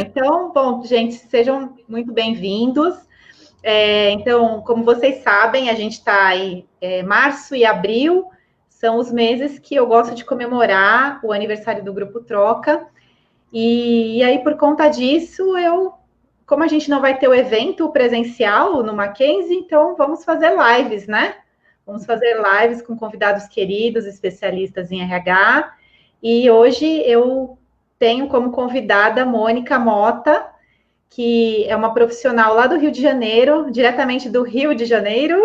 Então, bom, gente, sejam muito bem-vindos. Então, como vocês sabem, a gente está aí, março e abril são os meses que eu gosto de comemorar o aniversário do Grupo Troca. E aí, por conta disso, como a gente não vai ter o evento presencial no Mackenzie, então vamos fazer lives, né? Vamos fazer lives com convidados queridos, especialistas em RH. E hoje eu tenho como convidada a Mônica Mota, que é uma profissional lá do Rio de Janeiro, diretamente do Rio de Janeiro.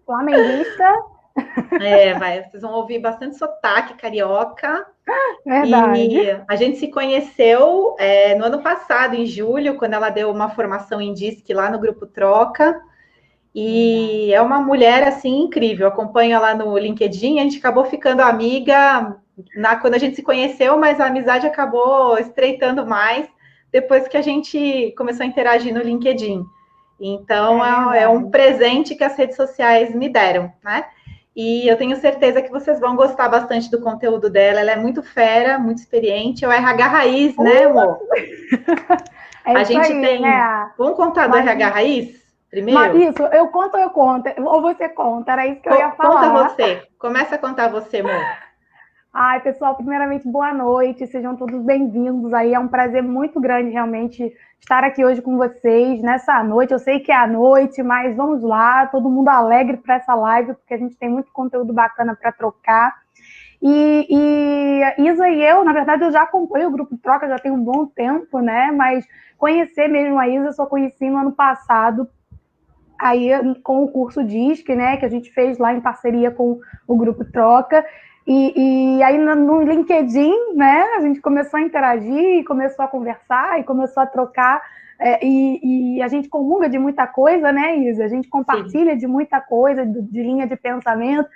Flamenguista. Vocês vão ouvir bastante sotaque carioca. Verdade. E a gente se conheceu no ano passado, em julho, quando ela deu uma formação em DISC lá no Grupo Troca. E é uma mulher, assim, incrível. Eu acompanho ela no LinkedIn, a gente acabou ficando amiga quando a gente se conheceu, mas a amizade acabou estreitando mais depois que a gente começou a interagir no LinkedIn. Então, é um presente que as redes sociais me deram, né? E eu tenho certeza que vocês vão gostar bastante do conteúdo dela. Ela é muito fera, muito experiente. É o RH Raiz, né, amor? É A isso gente aí, tem... né? Vamos contar do Mas, RH Raiz mas primeiro? isso, eu conto ou eu conto? Ou você conta? Era isso que eu ia Conta falar. você. Começa a contar você, amor. Ai, pessoal, primeiramente, boa noite. Sejam todos bem-vindos aí. É um prazer muito grande, realmente, estar aqui hoje com vocês nessa noite. Eu sei que é a noite, mas vamos lá. Todo mundo alegre para essa live, porque a gente tem muito conteúdo bacana para trocar. E Isa e eu, na verdade, eu já acompanho o Grupo Troca, já tem um bom tempo, né? Mas conhecer mesmo a Isa, eu só conheci no ano passado, aí com o curso DISC, né? Que a gente fez lá em parceria com o Grupo Troca. E aí no LinkedIn, né? A gente começou a interagir, começou a conversar e começou a trocar. E a gente comunga de muita coisa, né, Isa? A gente compartilha de muita coisa, de linha de pensamento.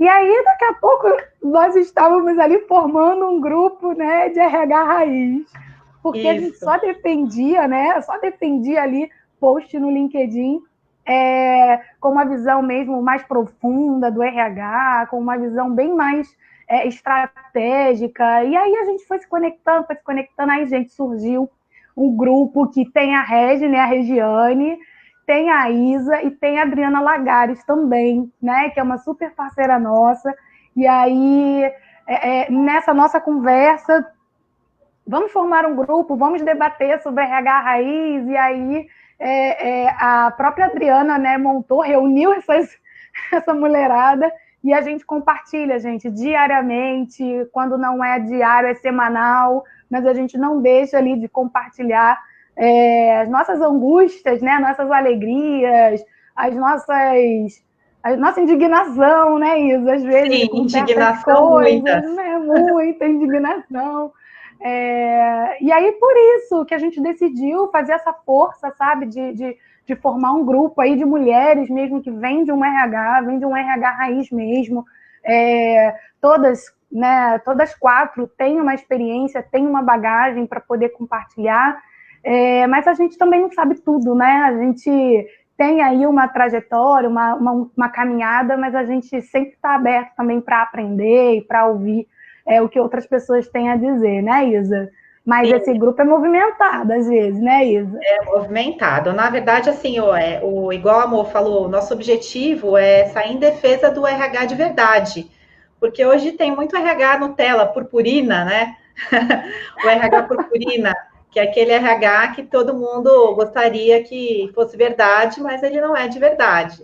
E aí, daqui a pouco, nós estávamos ali formando um grupo, né, de RH raiz, porque a gente Isso. só defendia, né, só defendia ali post no LinkedIn, com uma visão mesmo mais profunda do RH, com uma visão bem mais estratégica. E aí a gente foi se conectando, aí, gente, surgiu um grupo que tem a Regi, né, a Regiane, tem a Isa e tem a Adriana Lagares também, né, que é uma super parceira nossa. E aí, nessa nossa conversa, vamos formar um grupo, vamos debater sobre RH raiz, e aí a própria Adriana, né, reuniu essa mulherada, e a gente compartilha, gente, diariamente, quando não é diário, é semanal, mas a gente não deixa ali de compartilhar as nossas angústias, né, nossas alegrias, a nossa indignação, né, Isa? Às vezes, Sim, com certas indignação muita. coisas, né? Muita indignação. E aí, por isso que a gente decidiu fazer essa força, sabe, de formar um grupo aí de mulheres mesmo que vem de um RH, vem de um RH raiz mesmo. Todas quatro têm uma experiência, têm uma bagagem para poder compartilhar, mas a gente também não sabe tudo, né? A gente tem aí uma trajetória, uma caminhada, mas a gente sempre está aberto também para aprender e para ouvir o que outras pessoas têm a dizer, né, Isa? Mas Sim, esse grupo é movimentado às vezes, né, Isa? é movimentado. Na verdade, assim, igual a Amor falou, o nosso objetivo é sair em defesa do RH de verdade. Porque hoje tem muito RH Nutella, purpurina, né? O RH purpurina, que é aquele RH que todo mundo gostaria que fosse verdade, mas ele não é de verdade.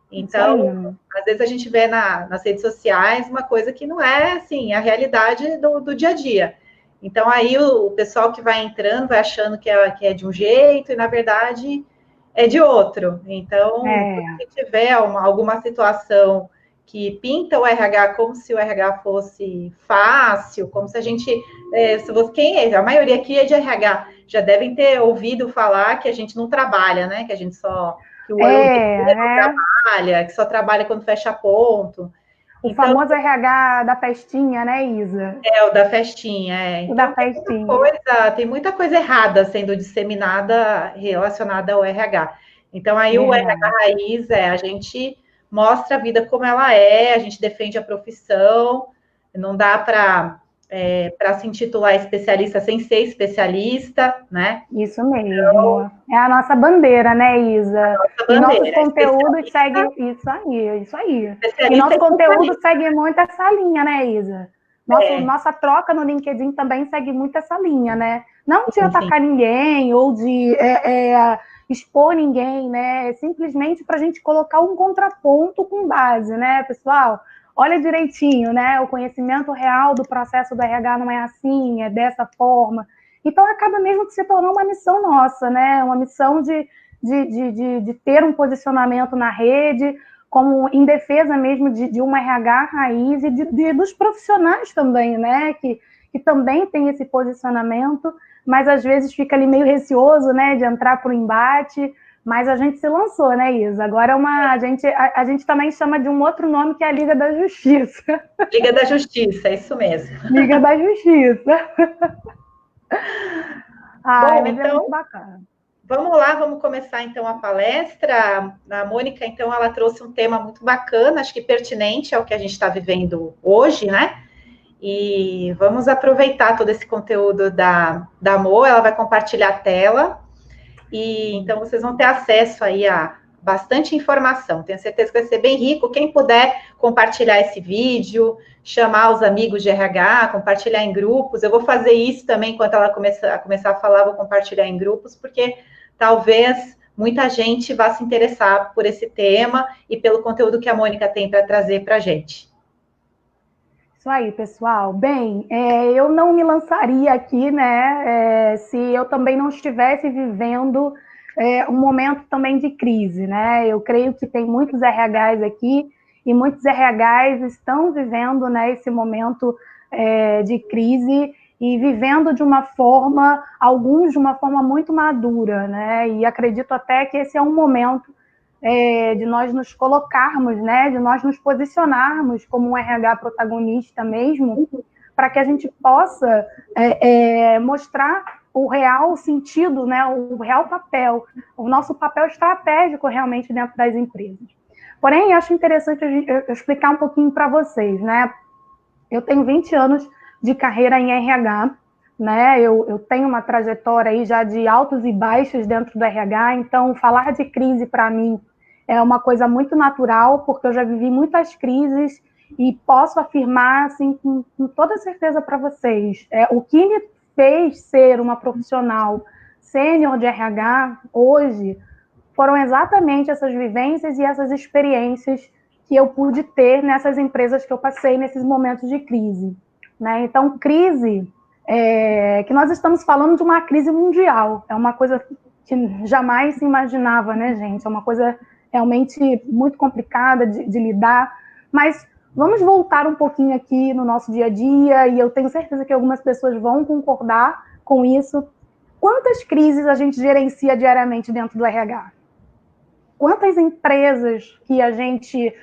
Isso aí. Então, às vezes a gente vê nas redes sociais uma coisa que não é assim a realidade do dia a dia. Então aí o pessoal que vai entrando vai achando que é de um jeito e na verdade é de outro. Então, quando a gente vê alguma situação que pinta o RH como se o RH fosse fácil, como se a gente, se você, a maioria aqui é de RH, já devem ter ouvido falar que a gente não trabalha, né? Que a gente só que o não trabalha, que só trabalha quando fecha ponto. O Então, famoso RH da festinha, né, Isa? é o da festinha, O da Então festinha. tem muita coisa errada sendo disseminada relacionada ao RH. Então aí o RH Verdade. raiz a gente mostra a vida como ela é, a gente defende a profissão, não dá para para se intitular especialista sem ser especialista, né? Isso mesmo. Então, é a nossa bandeira, né, Isa? Nossa E nossos bandeira, conteúdos seguem isso aí, isso aí. E especialista nosso e conteúdo especialista. segue muito essa linha, né, Isa? Nossa troca no LinkedIn também segue muito essa linha, né? Não de atacar ninguém ou de expor ninguém, né? É simplesmente para a gente colocar um contraponto com base, né, pessoal? Olha direitinho, né? O conhecimento real do processo do RH não é assim, é dessa forma. Então, acaba mesmo que se tornou uma missão nossa, né? Uma missão de ter um posicionamento na rede, como em defesa mesmo de uma RH raiz e dos profissionais também, né? Que também tem esse posicionamento, mas às vezes fica ali meio receoso, né? De entrar para o embate. Mas a gente se lançou, né, Isa? Agora a gente também chama de um outro nome que é a Liga da Justiça. Liga da Justiça, é isso mesmo. Liga da Justiça. Bom, Mas é então, muito bacana. vamos lá, vamos começar então a palestra. A Mônica, então, ela trouxe um tema muito bacana, acho que pertinente ao que a gente está vivendo hoje, né? E vamos aproveitar todo esse conteúdo da Mo, ela vai compartilhar a tela. E então vocês vão ter acesso aí a bastante informação. Tenho certeza que vai ser bem rico. Quem puder compartilhar esse vídeo, chamar os amigos de RH, compartilhar em grupos. Eu vou fazer isso também enquanto ela começar a falar, vou compartilhar em grupos, porque talvez muita gente vá se interessar por esse tema e pelo conteúdo que a Mônica tem para trazer para a gente. Isso aí, pessoal. Bem, eu não me lançaria aqui, né, se eu também não estivesse vivendo um momento também de crise, né? Eu creio que tem muitos RHs aqui e muitos RHs estão vivendo, né, esse momento de crise e vivendo de uma forma, alguns de uma forma muito madura, né? E acredito até que esse é um momento de nós nos colocarmos, né, de nós nos posicionarmos como um RH protagonista mesmo, para que a gente possa mostrar o real sentido, né, o real papel, o nosso papel estratégico realmente dentro das empresas. Porém, acho interessante eu explicar um pouquinho para vocês, né? Eu tenho 20 anos de carreira em RH, né? Eu tenho uma trajetória aí já de altos e baixos dentro do RH, então falar de crise para mim é uma coisa muito natural, porque eu já vivi muitas crises e posso afirmar, assim, com toda certeza para vocês, o que me fez ser uma profissional sênior de RH hoje foram exatamente essas vivências e essas experiências que eu pude ter nessas empresas que eu passei nesses momentos de crise, né? Então, crise, que nós estamos falando de uma crise mundial, é uma coisa que jamais se imaginava, né, gente? É uma coisa realmente muito complicada de lidar, mas vamos voltar um pouquinho aqui no nosso dia a dia, e eu tenho certeza que algumas pessoas vão concordar com isso. Quantas crises a gente gerencia diariamente dentro do RH? Quantas empresas que a gente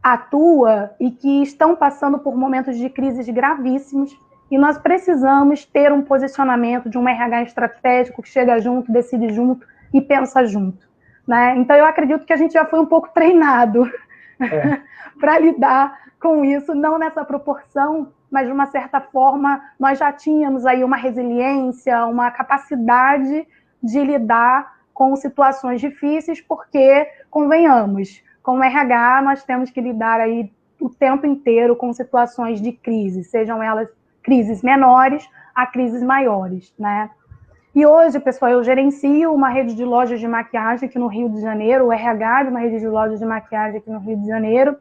atua e que estão passando por momentos de crises gravíssimos, e nós precisamos ter um posicionamento de um RH estratégico que chega junto, decide junto e pensa junto, né? Então, eu acredito que a gente já foi um pouco treinado para lidar com isso, não nessa proporção, mas de uma certa forma nós já tínhamos aí uma resiliência, uma capacidade de lidar com situações difíceis, porque, convenhamos, com o RH nós temos que lidar aí o tempo inteiro com situações de crise, sejam elas crises menores a crises maiores, né? E hoje, pessoal, eu gerencio uma rede de lojas de maquiagem aqui no Rio de Janeiro, o RH de uma rede de lojas de maquiagem aqui no Rio de Janeiro.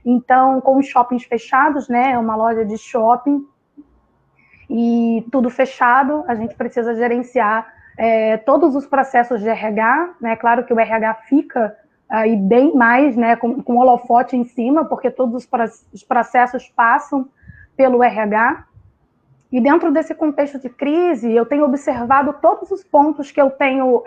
Então, com os shoppings fechados, né, é uma loja de shopping, e tudo fechado, a gente precisa gerenciar todos os processos de RH, né? Claro que o RH fica aí bem mais, né, com holofote em cima, porque todos os processos passam pelo RH. E dentro desse contexto de crise, eu tenho observado todos os pontos que eu tenho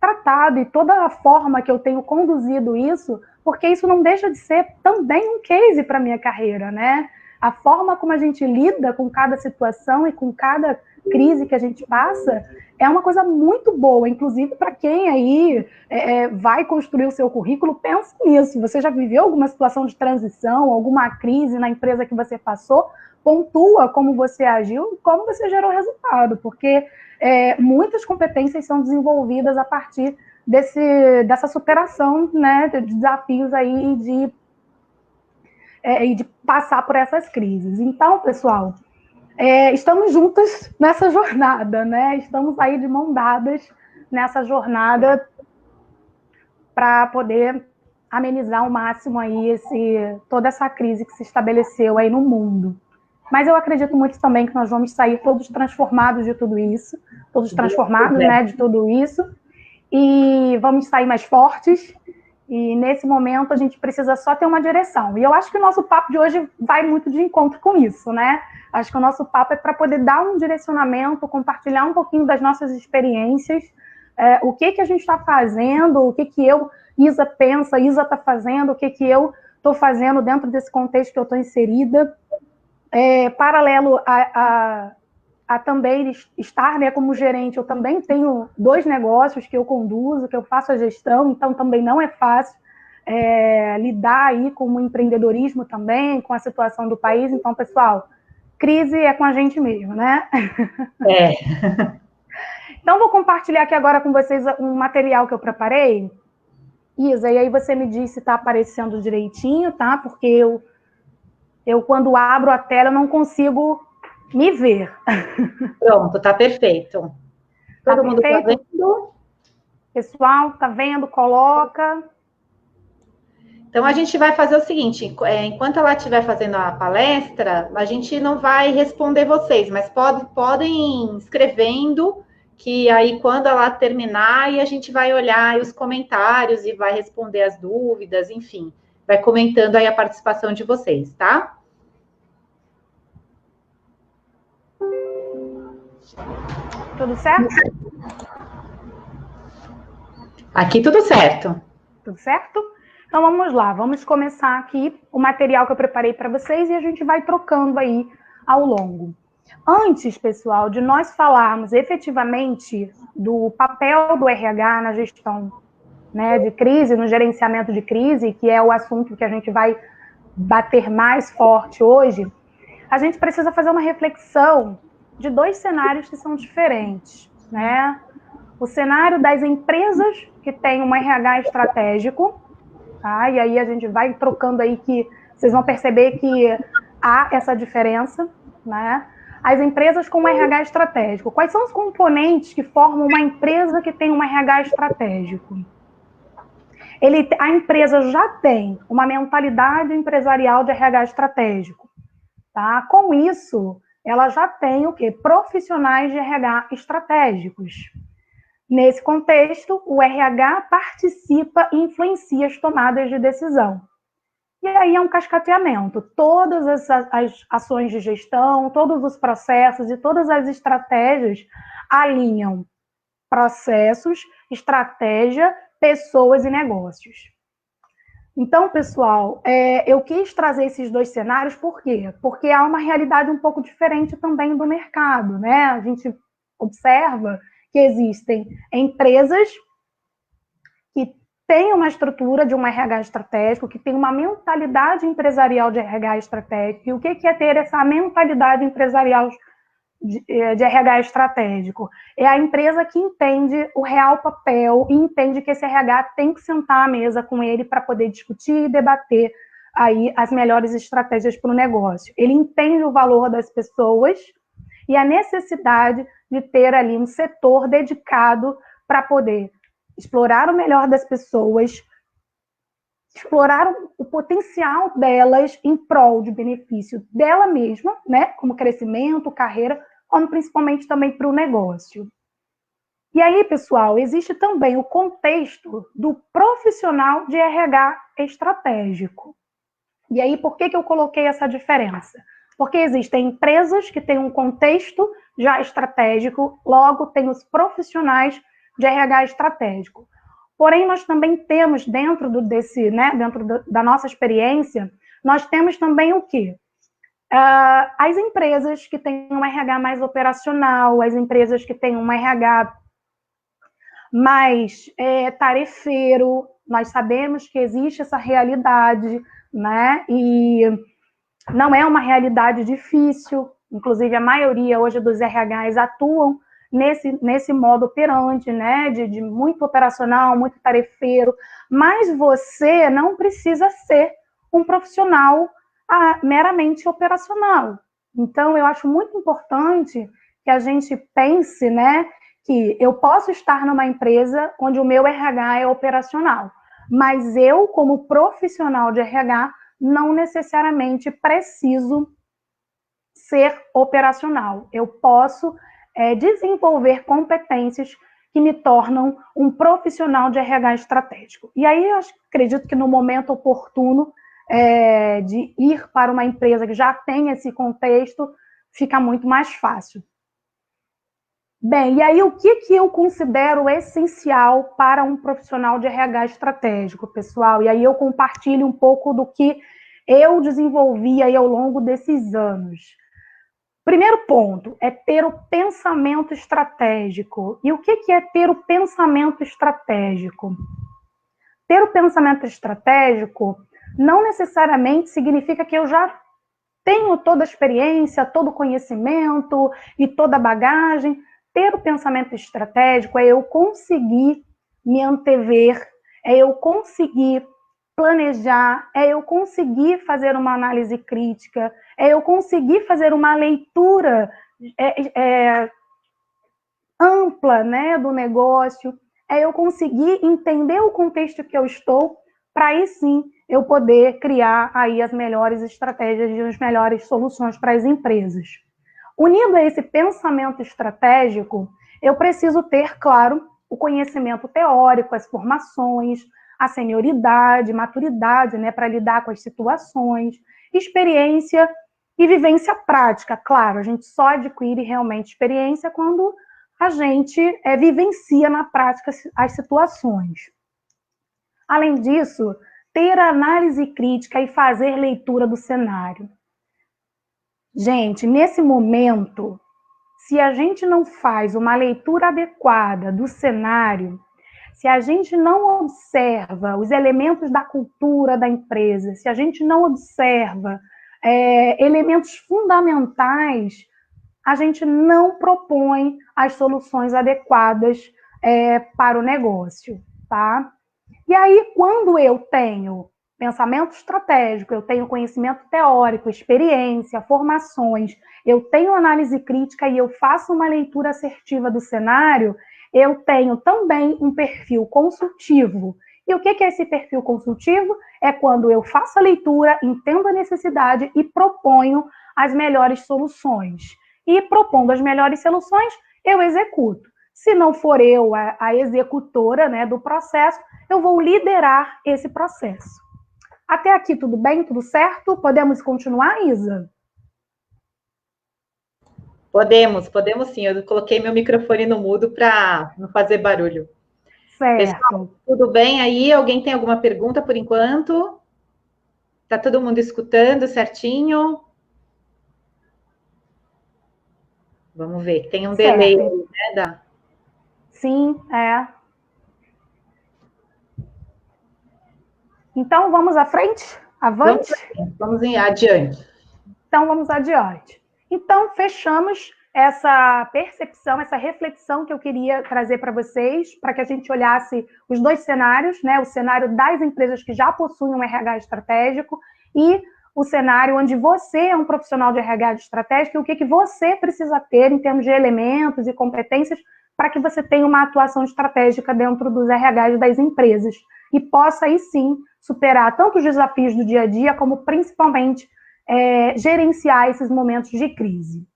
tratado e toda a forma que eu tenho conduzido isso, porque isso não deixa de ser também um case para a minha carreira, né? a forma como a gente lida com cada situação e com cada crise que a gente passa é uma coisa muito boa, inclusive para quem aí vai construir o seu currículo, pense nisso. Você já viveu alguma situação de transição, alguma crise na empresa que você passou? Pontua como você agiu, como você gerou resultado, porque muitas competências são desenvolvidas a partir dessa superação, né, de desafios aí de passar por essas crises. Então, pessoal, estamos juntas nessa jornada, né? Estamos aí de mão dadas nessa jornada para poder amenizar ao máximo aí toda essa crise que se estabeleceu aí no mundo. Mas eu acredito muito também que nós vamos sair todos transformados de tudo isso, todos transformados, né, de tudo isso, e vamos sair mais fortes. E nesse momento a gente precisa só ter uma direção. E eu acho que o nosso papo de hoje vai muito de encontro com isso, né? Acho que o nosso papo é para poder dar um direcionamento, compartilhar um pouquinho das nossas experiências, o que a gente está fazendo, o que Isa pensa, Isa está fazendo, o que eu estou fazendo dentro desse contexto que eu estou inserida. Paralelo a também estar, né, como gerente, eu também tenho 2 negócios que eu conduzo, que eu faço a gestão, então também não é fácil lidar aí com o empreendedorismo também, com a situação do país. Então, pessoal, crise é com a gente mesmo, né? Então, vou compartilhar aqui agora com vocês um material que eu preparei. Isa, e aí você me diz se está aparecendo direitinho, tá? Porque eu quando abro a tela, não consigo me ver. Pronto, tá perfeito. Todo mundo tá vendo? Pessoal, tá vendo? Coloca. Então, a gente vai fazer o seguinte, enquanto ela estiver fazendo a palestra, a gente não vai responder vocês, mas podem escrevendo, que aí quando ela terminar, a gente vai olhar os comentários e vai responder as dúvidas, enfim, vai comentando aí a participação de vocês, tá? Tudo certo? Aqui tudo certo. Tudo certo? Então vamos lá, vamos começar aqui o material que eu preparei para vocês e a gente vai trocando aí ao longo. Antes, pessoal, de nós falarmos efetivamente do papel do RH na gestão, né, de crise, no gerenciamento de crise, que é o assunto que a gente vai bater mais forte hoje, a gente precisa fazer uma reflexão de 2 cenários que são diferentes, né? O cenário das empresas que têm um RH estratégico, tá? E aí a gente vai trocando aí que vocês vão perceber que há essa diferença, né? As empresas com um RH estratégico. Quais são os componentes que formam uma empresa que tem um RH estratégico? A empresa já tem uma mentalidade empresarial de RH estratégico, tá? Com isso, ela já tem o quê? Profissionais de RH estratégicos. Nesse contexto, o RH participa e influencia as tomadas de decisão. E aí é um cascateamento. Todas as ações de gestão, todos os processos e todas as estratégias alinham processos, estratégia, pessoas e negócios. Então, pessoal, eu quis trazer esses 2 cenários, por quê? Porque há uma realidade um pouco diferente também do mercado, né? A gente observa que existem empresas que têm uma estrutura de um RH estratégico, que tem uma mentalidade empresarial de RH estratégico. E o que é ter essa mentalidade empresarial de RH estratégico? É a empresa que entende o real papel e entende que esse RH tem que sentar à mesa com ele para poder discutir e debater aí as melhores estratégias para o negócio. Ele entende o valor das pessoas e a necessidade de ter ali um setor dedicado para poder explorar o melhor das pessoas, explorar o potencial delas em prol de benefício dela mesma, né, como crescimento, carreira, como principalmente também para o negócio. E aí, pessoal, existe também o contexto do profissional de RH estratégico. E aí, por que eu coloquei essa diferença? Porque existem empresas que têm um contexto já estratégico, logo tem os profissionais de RH estratégico. Porém, nós também temos dentro da nossa experiência, nós temos também o quê? As empresas que têm um RH mais operacional, as empresas que têm um RH mais tarefeiro, nós sabemos que existe essa realidade, né? E não é uma realidade difícil, inclusive a maioria hoje dos RHs atuam nesse modo operante, né? De muito operacional, muito tarefeiro, mas você não precisa ser um profissional meramente operacional. Então, eu acho muito importante que a gente pense, né, que eu posso estar numa empresa onde o meu RH é operacional, mas eu, como profissional de RH, não necessariamente preciso ser operacional. Eu posso desenvolver competências que me tornam um profissional de RH estratégico. E aí eu acredito que no momento oportuno de ir para uma empresa que já tem esse contexto, fica muito mais fácil. Bem, e aí o que eu considero essencial para um profissional de RH estratégico, pessoal? E aí eu compartilho um pouco do que eu desenvolvi aí ao longo desses anos. Primeiro ponto é ter o pensamento estratégico. E o que é ter o pensamento estratégico? Ter o pensamento estratégico não necessariamente significa que eu já tenho toda a experiência, todo o conhecimento e toda a bagagem. Ter o pensamento estratégico é eu conseguir me antever, é eu conseguir planejar, é eu conseguir fazer uma análise crítica, é eu conseguir fazer uma leitura ampla, né, do negócio, é eu conseguir entender o contexto que eu estou, para aí sim eu poder criar aí as melhores estratégias e as melhores soluções para as empresas. Unido a esse pensamento estratégico, eu preciso ter, claro, o conhecimento teórico, as formações, a senioridade, maturidade, né, para lidar com as situações, experiência e vivência prática. Claro, a gente só adquire realmente experiência quando a gente vivencia na prática as situações. Além disso, ter análise crítica e fazer leitura do cenário. Gente, nesse momento, se a gente não faz uma leitura adequada do cenário, se a gente não observa os elementos da cultura da empresa, se a gente não observa elementos fundamentais, a gente não propõe as soluções adequadas para o negócio, tá? E aí, quando eu tenho pensamento estratégico, eu tenho conhecimento teórico, experiência, formações, eu tenho análise crítica e eu faço uma leitura assertiva do cenário, eu tenho também um perfil consultivo. E o que é esse perfil consultivo? É quando eu faço a leitura, entendo a necessidade e proponho as melhores soluções. E propondo as melhores soluções, eu executo. Se não for eu a executora, né, do processo, eu vou liderar esse processo. Até aqui tudo bem? Tudo certo? Podemos continuar, Isa? Podemos sim. Eu coloquei meu microfone no mudo para não fazer barulho. Certo. Pessoal, tudo bem aí? Alguém tem alguma pergunta por enquanto? Tá todo mundo escutando certinho? Vamos ver, tem um delay aí, né, Dá? Sim, Então, vamos à frente? Avante? Vamos adiante. Então, vamos adiante. Então, fechamos essa percepção, essa reflexão que eu queria trazer para vocês, para que a gente olhasse os dois cenários, né? O cenário das empresas que já possuem um RH estratégico e o cenário onde você é um profissional de RH estratégico e o que você precisa ter em termos de elementos e competências para que você tenha uma atuação estratégica dentro dos RHs das empresas e possa, aí sim, superar tanto os desafios do dia a dia, como principalmente gerenciar esses momentos de crise.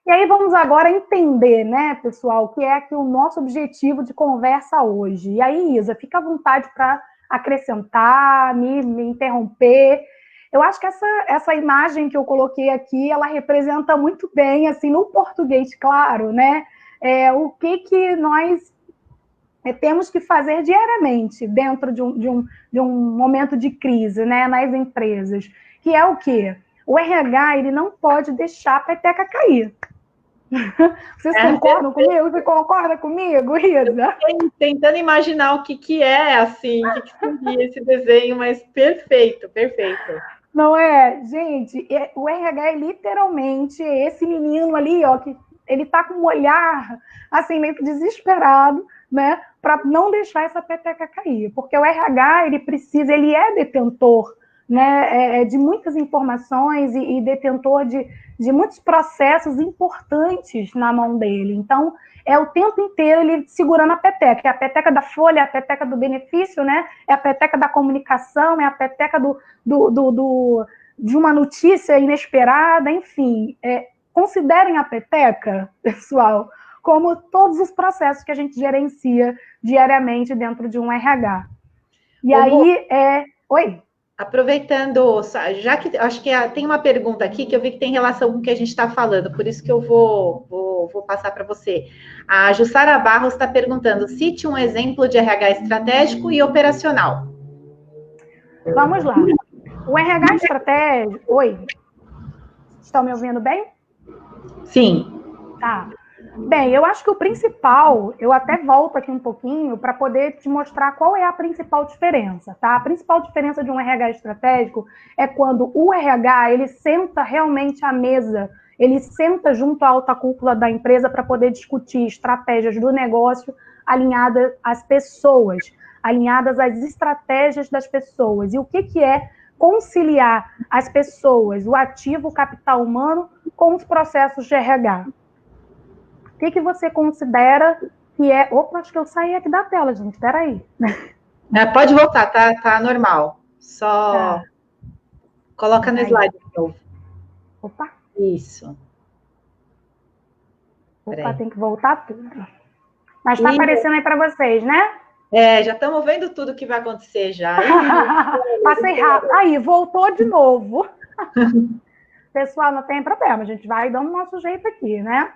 E aí vamos agora entender, né, pessoal, o que é que o nosso objetivo de conversa hoje. E aí, Isa, fica à vontade para acrescentar, me interromper. Eu acho que essa imagem que eu coloquei aqui, ela representa muito bem, assim, no português, claro, né, o que nós temos que fazer diariamente dentro de um momento de crise, né, nas empresas, que é o quê? o RH ele não pode deixar a peteca cair. Vocês concordam comigo? Você concorda comigo, Isa? Tentando imaginar o que é, assim, o que seria esse desenho, mas perfeito, perfeito. Não é? Gente, o RH é literalmente esse menino ali, ó, que ele tá com um olhar, assim, meio que desesperado, né, para não deixar essa peteca cair, porque o RH, ele é detentor, né, de muitas informações e detentor de muitos processos importantes na mão dele. Então, é o tempo inteiro ele segurando a peteca. É a peteca da folha, é a peteca do benefício, né? É a peteca da comunicação, é a peteca de uma notícia inesperada, enfim. Considerem a peteca, pessoal, como todos os processos que a gente gerencia diariamente dentro de um RH. E aí, Oi? Aproveitando, já que acho que tem uma pergunta aqui que eu vi que tem relação com o que a gente está falando, por isso que eu vou passar para você. A Jussara Barros está perguntando: cite um exemplo de RH estratégico e operacional. Vamos lá. O RH estratégico. Oi? Estão me ouvindo bem? Sim. Tá. Bem, eu acho que o principal, eu até volto aqui um pouquinho para poder te mostrar qual é a principal diferença, tá? A principal diferença de um RH estratégico é quando o RH, ele senta realmente à mesa, ele senta junto à alta cúpula da empresa para poder discutir estratégias do negócio alinhadas às pessoas, alinhadas às estratégias das pessoas. E o que é conciliar as pessoas, o ativo, o capital humano, com os processos de RH? O que você considera que é... Opa, acho que eu saí aqui da tela, gente. Espera aí. Pode voltar, tá normal. Só coloca no slide de novo. Opa. Isso. Opa, tem que voltar tudo. Mas está aparecendo aí para vocês, né? Já estamos vendo tudo que vai acontecer já. Passei rápido. Aí, voltou de novo. Pessoal, não tem problema. A gente vai dando o nosso jeito aqui, né?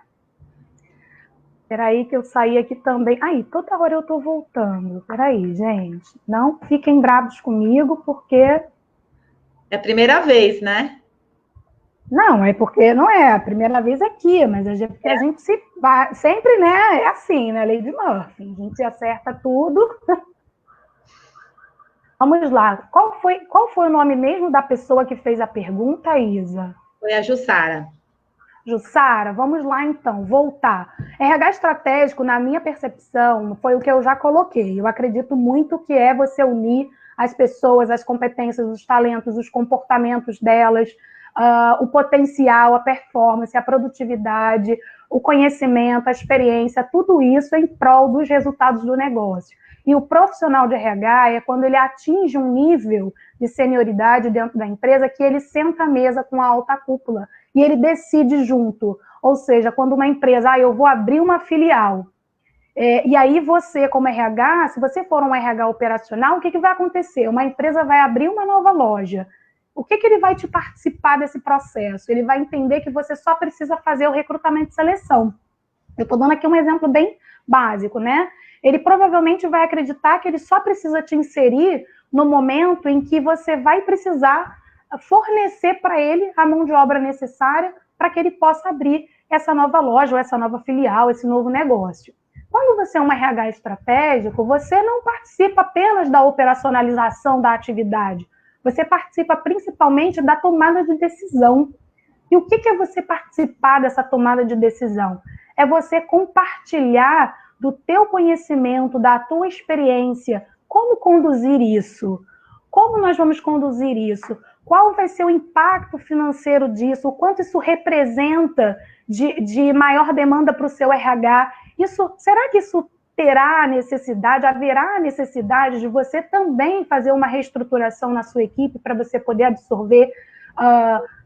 Peraí que eu saí aqui também. Aí, toda hora eu tô voltando. Peraí, gente. Não fiquem bravos comigo, porque... É a primeira vez, né? Não, é porque não é a primeira vez aqui, mas a gente se vai, sempre, né? É assim, né? Lei de Murphy. A gente acerta tudo. Vamos lá. Qual foi o nome mesmo da pessoa que fez a pergunta, Isa? Foi a Jussara. Jussara, vamos lá então, voltar. RH estratégico, na minha percepção, foi o que eu já coloquei. Eu acredito muito que é você unir as pessoas, as competências, os talentos, os comportamentos delas, o potencial, a performance, a produtividade, o conhecimento, a experiência, tudo isso em prol dos resultados do negócio. E o profissional de RH é quando ele atinge um nível de senioridade dentro da empresa que ele senta à mesa com a alta cúpula e ele decide junto. Ou seja, quando uma empresa, eu vou abrir uma filial, e aí você, como RH, se você for um RH operacional, o que vai acontecer? Uma empresa vai abrir uma nova loja. O que ele vai te participar desse processo? Ele vai entender que você só precisa fazer o recrutamento e seleção. Eu estou dando aqui um exemplo bem básico, né? Ele provavelmente vai acreditar que ele só precisa te inserir no momento em que você vai precisar fornecer para ele a mão de obra necessária para que ele possa abrir essa nova loja, ou essa nova filial, esse novo negócio. Quando você é um RH estratégico, você não participa apenas da operacionalização da atividade, você participa principalmente da tomada de decisão. E o que é você participar dessa tomada de decisão? É você compartilhar do teu conhecimento, da tua experiência, como conduzir isso? Como nós vamos conduzir isso? Qual vai ser o impacto financeiro disso? O quanto isso representa de maior demanda para o seu RH? Será que isso terá necessidade, haverá necessidade de você também fazer uma reestruturação na sua equipe para você poder absorver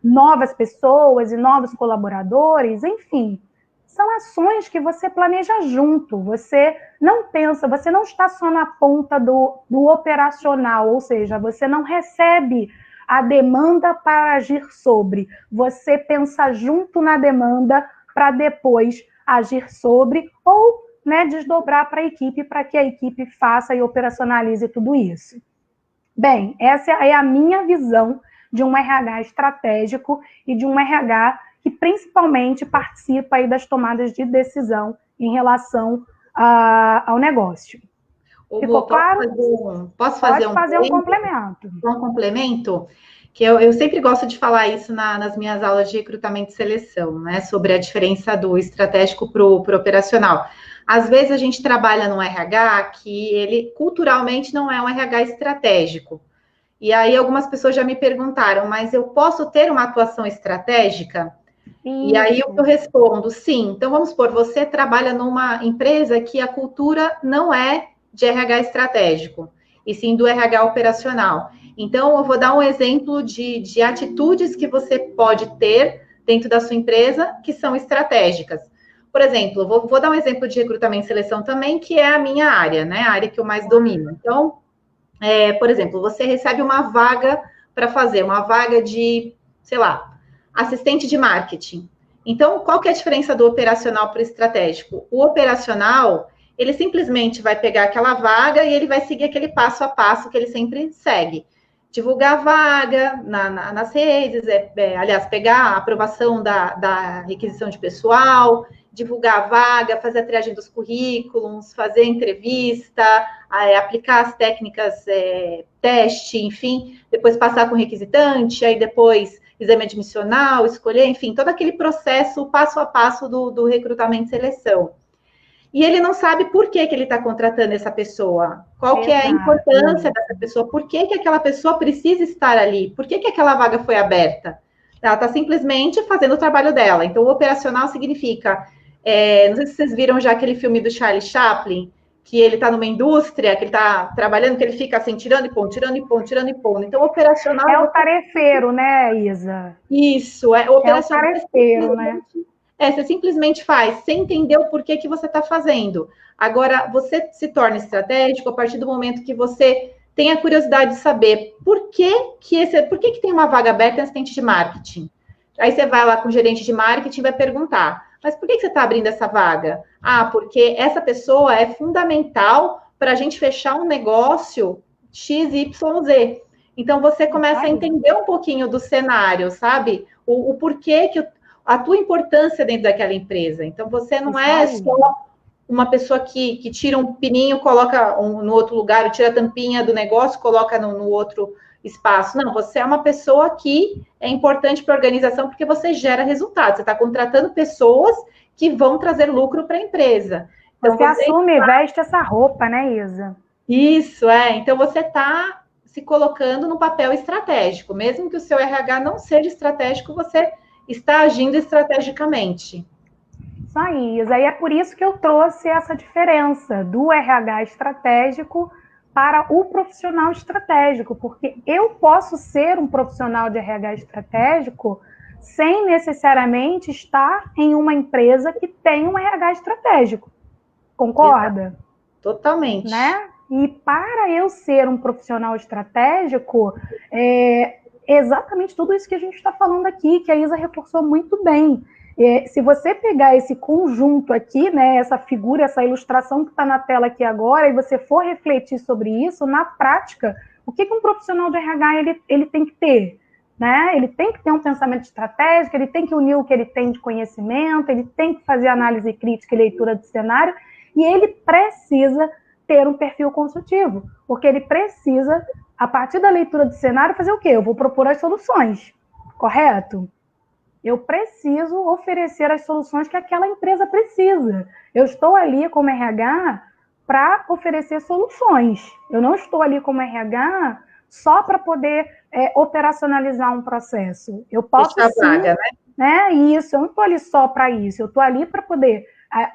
novas pessoas e novos colaboradores? Enfim, são ações que você planeja junto, você não pensa, você não está só na ponta do operacional, ou seja, você não recebe a demanda para agir sobre, você pensa junto na demanda para depois agir sobre ou, né, desdobrar para a equipe, para que a equipe faça e operacionalize tudo isso. Bem, essa é a minha visão de um RH estratégico e de um RH que principalmente participa aí das tomadas de decisão em relação ao negócio. Ficou claro? Posso fazer um complemento. Um complemento? Que eu sempre gosto de falar isso nas minhas aulas de recrutamento e seleção, né? Sobre a diferença do estratégico para o operacional. Às vezes a gente trabalha num RH que ele culturalmente não é um RH estratégico. E aí algumas pessoas já me perguntaram, mas eu posso ter uma atuação estratégica? Isso. E aí eu respondo, sim. Então vamos supor, você trabalha numa empresa que a cultura não é de RH estratégico, e sim do RH operacional. Então, eu vou dar um exemplo de atitudes que você pode ter dentro da sua empresa que são estratégicas. Por exemplo, vou dar um exemplo de recrutamento e seleção também, que é a minha área, né? A área que eu mais domino. Então, por exemplo, você recebe uma vaga para fazer, uma vaga de, sei lá, assistente de marketing. Então, qual que é a diferença do operacional para o estratégico? O operacional, ele simplesmente vai pegar aquela vaga e ele vai seguir aquele passo a passo que ele sempre segue. Divulgar a vaga nas redes, aliás, pegar a aprovação da requisição de pessoal, divulgar a vaga, fazer a triagem dos currículos, fazer entrevista, aplicar as técnicas, teste, enfim, depois passar com o requisitante, aí depois exame admissional, escolher, enfim, todo aquele processo passo a passo do recrutamento e seleção. E ele não sabe por que ele está contratando essa pessoa, qual que é a importância dessa pessoa, por que aquela pessoa precisa estar ali, por que aquela vaga foi aberta. Ela está simplesmente fazendo o trabalho dela. Então, o operacional significa, não sei se vocês viram já aquele filme do Charlie Chaplin, que ele está numa indústria, que ele está trabalhando, que ele fica assim, tirando e pondo, tirando e pondo, tirando e pondo. Então, o operacional... É o tarefeiro, né, Isa? Isso, o operacional... É o tarefeiro, né? Você simplesmente faz, sem entender o porquê que você está fazendo. Agora, você se torna estratégico a partir do momento que você tem a curiosidade de saber por que tem uma vaga aberta em assistente de marketing. Aí você vai lá com o gerente de marketing e vai perguntar, mas por que você está abrindo essa vaga? Ah, porque essa pessoa é fundamental para a gente fechar um negócio XYZ. Então, você começa a entender um pouquinho do cenário, sabe? O porquê que a tua importância dentro daquela empresa. Então, você não é só uma pessoa que tira um pininho, coloca no outro lugar, tira a tampinha do negócio, coloca no outro espaço. Não, você é uma pessoa que é importante para a organização porque você gera resultados. Você está contratando pessoas que vão trazer lucro para a empresa. Então, você assume e veste essa roupa, né, Isa? Isso, Então, você está se colocando no papel estratégico. Mesmo que o seu RH não seja estratégico, você está agindo estrategicamente. Isso aí, Isa. E é por isso que eu trouxe essa diferença do RH estratégico para o profissional estratégico, porque eu posso ser um profissional de RH estratégico sem necessariamente estar em uma empresa que tem um RH estratégico. Concorda? Exato. Totalmente. Né? E para eu ser um profissional estratégico, exatamente tudo isso que a gente está falando aqui, que a Isa reforçou muito bem. Se você pegar esse conjunto aqui, né, essa figura, essa ilustração que está na tela aqui agora, e você for refletir sobre isso, na prática, o que um profissional de RH ele tem que ter? Né? Ele tem que ter um pensamento estratégico, ele tem que unir o que ele tem de conhecimento, ele tem que fazer análise crítica e leitura de cenário, e ele precisa ter um perfil consultivo, porque ele precisa, a partir da leitura de cenário, fazer o quê? Eu vou propor as soluções, correto? Eu preciso oferecer as soluções que aquela empresa precisa. Eu estou ali como RH para oferecer soluções. Eu não estou ali como RH só para poder operacionalizar um processo. Eu posso sim, vaga, né? Isso, eu não estou ali só para isso. Eu estou ali para poder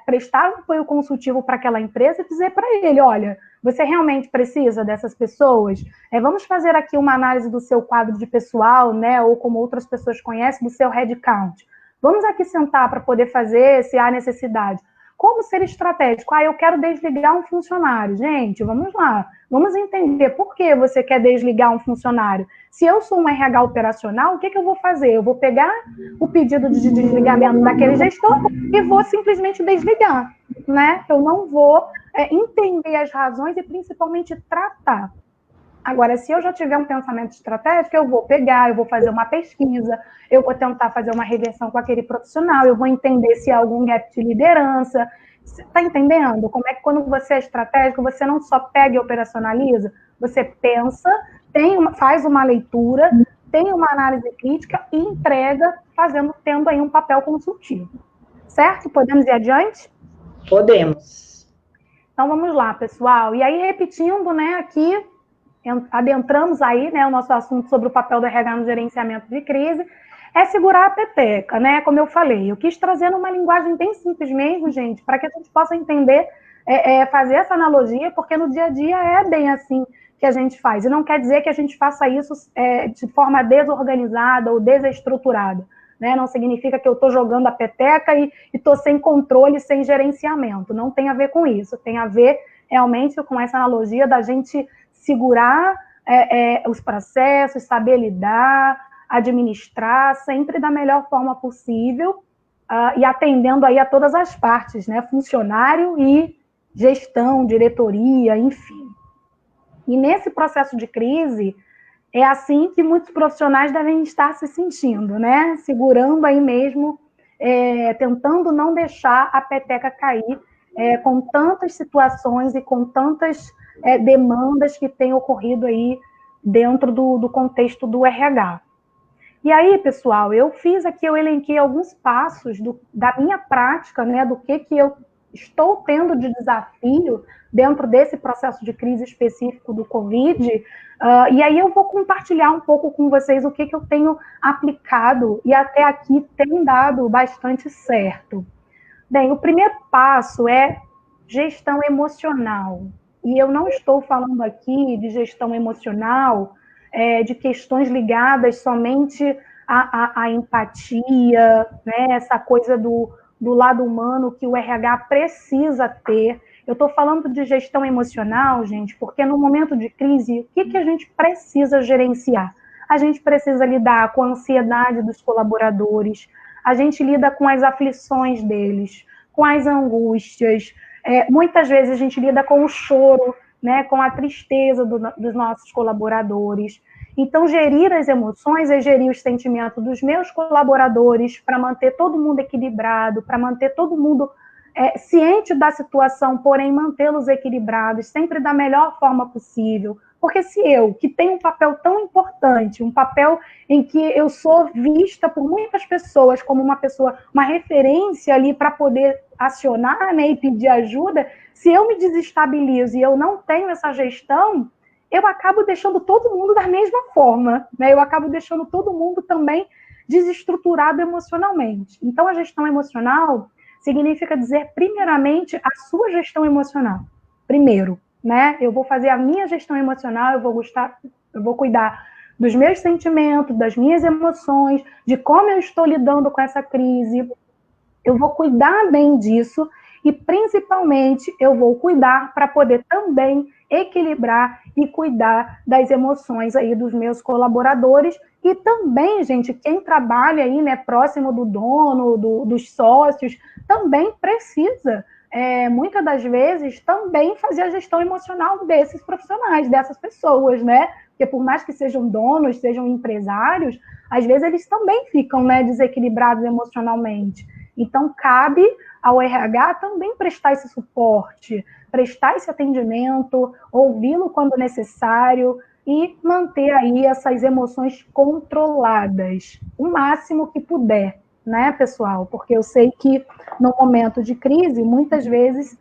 prestar um apoio consultivo para aquela empresa e dizer para ele, olha, você realmente precisa dessas pessoas? Vamos fazer aqui uma análise do seu quadro de pessoal, né? Ou como outras pessoas conhecem, do seu headcount. Vamos aqui sentar para poder fazer, se há necessidade. Como ser estratégico? Eu quero desligar um funcionário. Gente, vamos lá. Vamos entender por que você quer desligar um funcionário. Se eu sou um RH operacional, o que eu vou fazer? Eu vou pegar o pedido de desligamento daquele gestor e vou simplesmente desligar, né? Eu não vou entender as razões e principalmente tratar. Agora, se eu já tiver um pensamento estratégico, eu vou pegar, eu vou fazer uma pesquisa, eu vou tentar fazer uma reversão com aquele profissional, eu vou entender se há algum gap de liderança. Você está entendendo? Como é que quando você é estratégico, você não só pega e operacionaliza, você pensa, faz uma leitura, tem uma análise crítica e entrega, tendo aí um papel consultivo. Certo? Podemos ir adiante? Podemos. Então, vamos lá, pessoal. E aí, repetindo, né, aqui, adentramos aí, né, o nosso assunto sobre o papel do RH no gerenciamento de crise, é segurar a peteca, né, como eu falei. Eu quis trazer numa linguagem bem simples mesmo, gente, para que a gente possa entender, fazer essa analogia, porque no dia a dia é bem assim que a gente faz. E não quer dizer que a gente faça isso de forma desorganizada ou desestruturada. Né? Não significa que eu estou jogando a peteca e estou sem controle, sem gerenciamento. Não tem a ver com isso. Tem a ver realmente com essa analogia da gente segurar os processos, saber lidar, administrar, sempre da melhor forma possível, e atendendo aí a todas as partes, né? Funcionário e gestão, diretoria, enfim. E nesse processo de crise, é assim que muitos profissionais devem estar se sentindo, né? Segurando aí mesmo, tentando não deixar a peteca cair, com tantas situações e com tantas demandas que têm ocorrido aí dentro do contexto do RH. E aí, pessoal, eu elenquei alguns passos da minha prática, né, do que eu estou tendo de desafio dentro desse processo de crise específico do Covid, e aí eu vou compartilhar um pouco com vocês o que eu tenho aplicado e até aqui tem dado bastante certo. Bem, o primeiro passo é gestão emocional. E eu não estou falando aqui de gestão emocional, de questões ligadas somente à empatia, né? Essa coisa do lado humano que o RH precisa ter. Eu estou falando de gestão emocional, gente, porque no momento de crise, o que a gente precisa gerenciar? A gente precisa lidar com a ansiedade dos colaboradores, a gente lida com as aflições deles, com as angústias, muitas vezes a gente lida com o choro, né, com a tristeza dos nossos colaboradores. Então, gerir as emoções é gerir os sentimentos dos meus colaboradores para manter todo mundo equilibrado, para manter todo mundo ciente da situação, porém mantê-los equilibrados, sempre da melhor forma possível. Porque se eu, que tenho um papel tão importante, um papel em que eu sou vista por muitas pessoas como uma referência ali para poder acionar, né, e pedir ajuda, se eu me desestabilizo e eu não tenho essa gestão, eu acabo deixando todo mundo da mesma forma, né? Eu acabo deixando todo mundo também desestruturado emocionalmente. Então, a gestão emocional significa dizer, primeiramente, a sua gestão emocional. Primeiro, né? Eu vou fazer a minha gestão emocional, eu vou cuidar dos meus sentimentos, das minhas emoções, de como eu estou lidando com essa crise. Eu vou cuidar bem disso e, principalmente, eu vou cuidar para poder também equilibrar e cuidar das emoções aí dos meus colaboradores e também, gente, quem trabalha aí, né, próximo do dono, dos sócios, também precisa, muitas das vezes, também fazer a gestão emocional desses profissionais, dessas pessoas, né? Porque por mais que sejam donos, sejam empresários, às vezes eles também ficam, né, desequilibrados emocionalmente. Então, cabe ao RH também prestar esse suporte, prestar esse atendimento, ouvi-lo quando necessário e manter aí essas emoções controladas, o máximo que puder, né, pessoal? Porque eu sei que no momento de crise, muitas vezes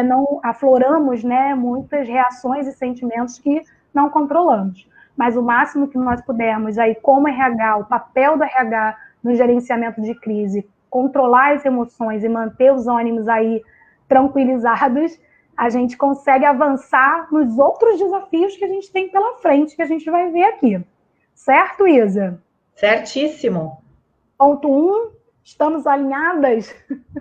não afloramos, né, muitas reações e sentimentos que não controlamos. Mas o máximo que nós pudermos aí, como RH, o papel do RH no gerenciamento de crise, controlar as emoções e manter os ânimos aí tranquilizados, a gente consegue avançar nos outros desafios que a gente tem pela frente, que a gente vai ver aqui. Certo, Isa? Certíssimo. Ponto 1, estamos alinhadas?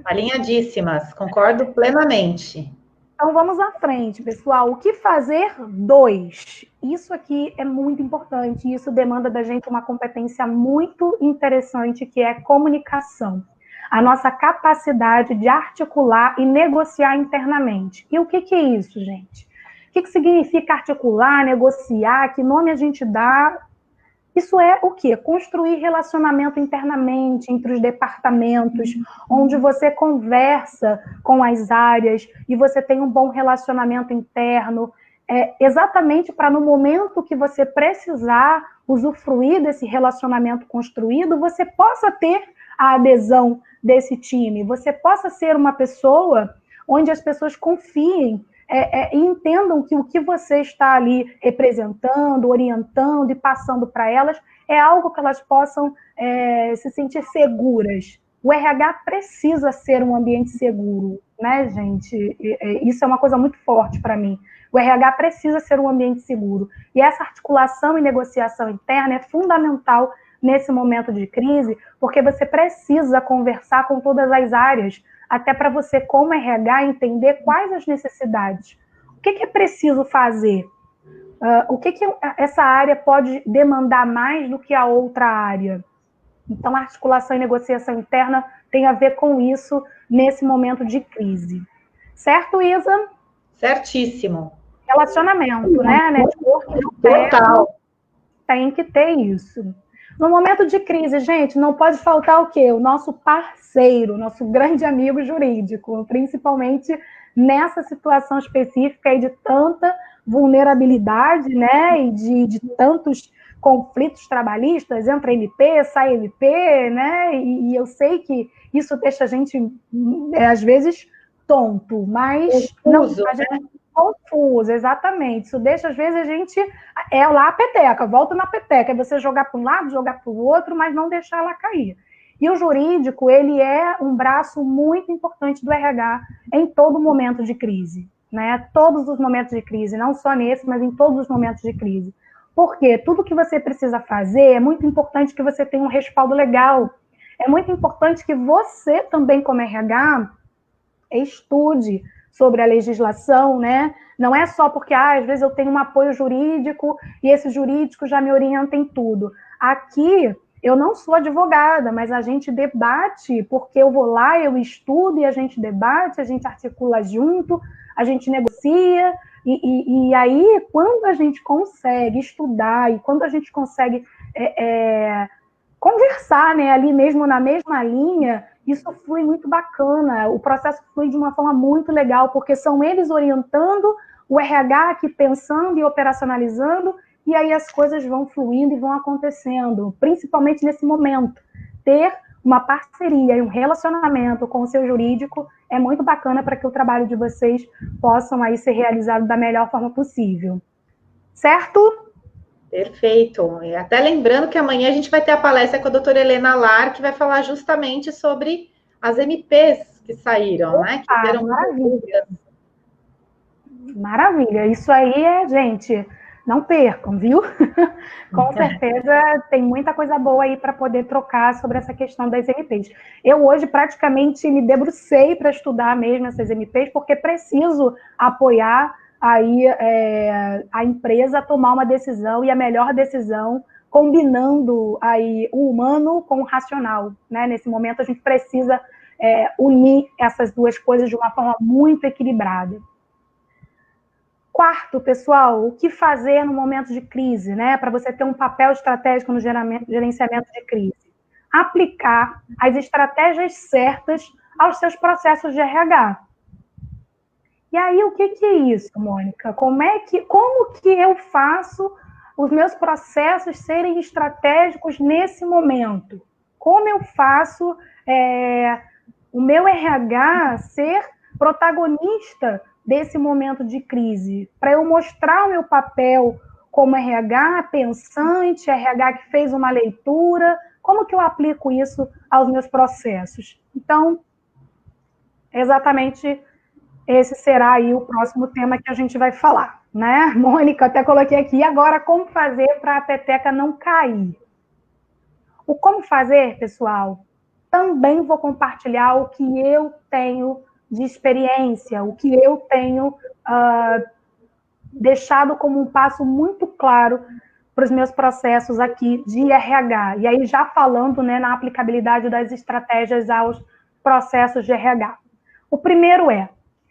Alinhadíssimas, concordo plenamente. Então, vamos à frente, pessoal. O que fazer? 2. Isso aqui é muito importante, isso demanda da gente uma competência muito interessante, que é comunicação. A nossa capacidade de articular e negociar internamente. E o que é isso, gente? O que significa articular, negociar, que nome a gente dá? Isso é o quê? Construir relacionamento internamente entre os departamentos, onde você conversa com as áreas e você tem um bom relacionamento interno, exatamente para no momento que você precisar usufruir desse relacionamento construído, você possa ter a adesão desse time, você possa ser uma pessoa onde as pessoas confiem e entendam que o que você está ali representando, orientando e passando para elas é algo que elas possam se sentir seguras. O RH precisa ser um ambiente seguro, né, gente? Isso é uma coisa muito forte para mim. O RH precisa ser um ambiente seguro. E essa articulação e negociação interna é fundamental nesse momento de crise, porque você precisa conversar com todas as áreas, até para você, como RH, entender quais as necessidades. O que é preciso fazer? O que essa área pode demandar mais do que a outra área? Então, a articulação e negociação interna tem a ver com isso nesse momento de crise. Certo, Isa? Certíssimo. Relacionamento, né? Network total. Tem que ter isso. No momento de crise, gente, não pode faltar o quê? O nosso parceiro, nosso grande amigo jurídico, principalmente nessa situação específica aí de tanta vulnerabilidade, né? E de tantos conflitos trabalhistas, entra MP, sai MP, né? E eu sei que isso deixa a gente, às vezes, tonto, mas confuso, não, a gente confuso, exatamente. Isso deixa, às vezes, a gente lá a peteca, volta na peteca, é você jogar para um lado, jogar para o outro, mas não deixar ela cair. E o jurídico, ele é um braço muito importante do RH em todo momento de crise, né? Todos os momentos de crise, não só nesse, mas em todos os momentos de crise. Porque tudo que você precisa fazer é muito importante que você tenha um respaldo legal. É muito importante que você também, como RH, estude sobre a legislação, né? Não é só porque, às vezes eu tenho um apoio jurídico e esse jurídico já me orienta em tudo. Aqui, eu não sou advogada, mas a gente debate, porque eu vou lá, eu estudo e a gente debate, a gente articula junto, a gente negocia, e aí, quando a gente consegue estudar e quando a gente consegue conversar, né, ali mesmo na mesma linha, isso flui muito bacana, o processo flui de uma forma muito legal, porque são eles orientando, o RH aqui pensando e operacionalizando, e aí as coisas vão fluindo e vão acontecendo, principalmente nesse momento. Ter uma parceria e um relacionamento com o seu jurídico é muito bacana para que o trabalho de vocês possam aí ser realizado da melhor forma possível. Certo? Perfeito. E até lembrando que amanhã a gente vai ter a palestra com a doutora Helena Lar, que vai falar justamente sobre as MPs que saíram, né? Que deram maravilha. Maravilha. Isso aí gente, não percam, viu? Com certeza tem muita coisa boa aí para poder trocar sobre essa questão das MPs. Eu hoje praticamente me debrucei para estudar mesmo essas MPs, porque preciso apoiar aí a empresa a tomar uma decisão, e a melhor decisão combinando aí o humano com o racional, né? Nesse momento a gente precisa unir essas duas coisas de uma forma muito equilibrada. Quarto, pessoal, o que fazer no momento de crise, né? Para você ter um papel estratégico no gerenciamento de crise. Aplicar as estratégias certas aos seus processos de RH. E aí, o que é isso, Mônica? Como que eu faço os meus processos serem estratégicos nesse momento? Como eu faço o meu RH ser protagonista desse momento de crise? Para eu mostrar o meu papel como RH pensante, RH que fez uma leitura, como que eu aplico isso aos meus processos? Então, exatamente esse será aí o próximo tema que a gente vai falar, né? Mônica, até coloquei aqui, agora como fazer para a peteca não cair? O como fazer, pessoal, também vou compartilhar o que eu tenho de experiência, o que eu tenho deixado como um passo muito claro para os meus processos aqui de RH. E aí já falando, né, na aplicabilidade das estratégias aos processos de RH. O primeiro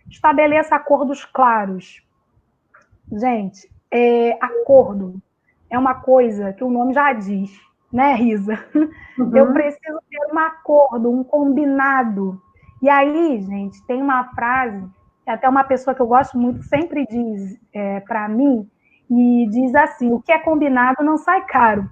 estabeleça acordos claros. Gente, acordo é uma coisa que o nome já diz, né, Risa? Eu preciso ter um acordo, um combinado. E aí, gente, tem uma frase, que até uma pessoa que eu gosto muito sempre diz para mim, e diz assim: o que é combinado não sai caro.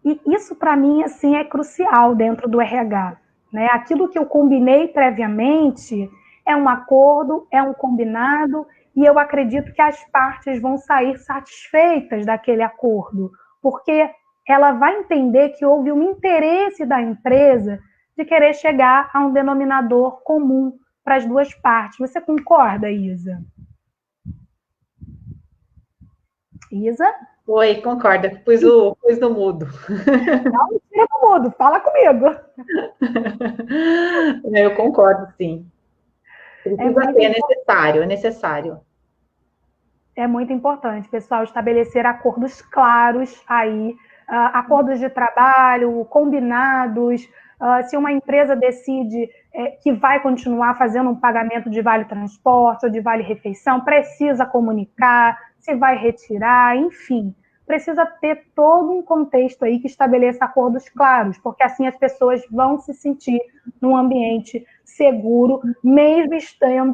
E isso, para mim, assim, é crucial dentro do RH. Né? Aquilo que eu combinei previamente é um acordo, é um combinado, e eu acredito que as partes vão sair satisfeitas daquele acordo, porque ela vai entender que houve um interesse da empresa de querer chegar a um denominador comum para as duas partes. Você concorda, Isa? Isa? Oi, concordo. Pus no mudo. Não me tira do mudo, fala comigo. Eu concordo, sim. Precisa ter, é necessário. É muito importante, pessoal, estabelecer acordos claros aí, acordos de trabalho, combinados. Se uma empresa decide que vai continuar fazendo um pagamento de vale-transporte ou de vale-refeição, precisa comunicar, se vai retirar, enfim. Precisa ter todo um contexto aí que estabeleça acordos claros, porque assim as pessoas vão se sentir num ambiente seguro, mesmo